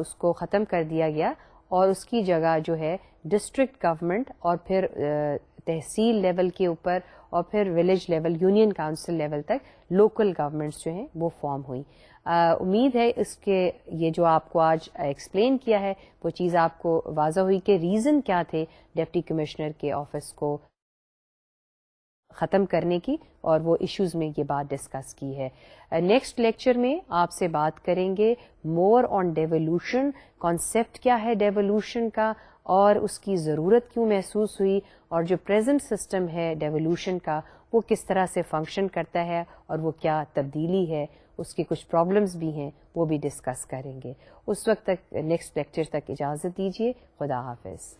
اس کو ختم کر دیا گیا اور اس کی جگہ جو ہے ڈسٹرکٹ گورنمنٹ اور پھر تحصیل لیول کے اوپر اور پھر village level union council level تک لوکل گورنمنٹس جو ہیں وہ فارم ہوئی. امید ہے اس کے یہ جو آپ کو آج ایکسپلین کیا ہے وہ چیز آپ کو واضح ہوئی کہ ریزن کیا تھے ڈپٹی کمشنر کے آفس کو ختم کرنے کی اور وہ ایشوز میں یہ بات ڈسکس کی ہے. نیکسٹ لیکچر میں آپ سے بات کریں گے مور آن ڈیولوشن. کانسیپٹ کیا ہے ڈیولوشن کا اور اس کی ضرورت کیوں محسوس ہوئی اور جو پریزنٹ سسٹم ہے ڈیولوشن کا وہ کس طرح سے فنکشن کرتا ہے اور وہ کیا تبدیلی ہے، اس کی کچھ پرابلمز بھی ہیں وہ بھی ڈسکس کریں گے. اس وقت تک نیکسٹ لیکچر تک اجازت دیجیے. خدا حافظ.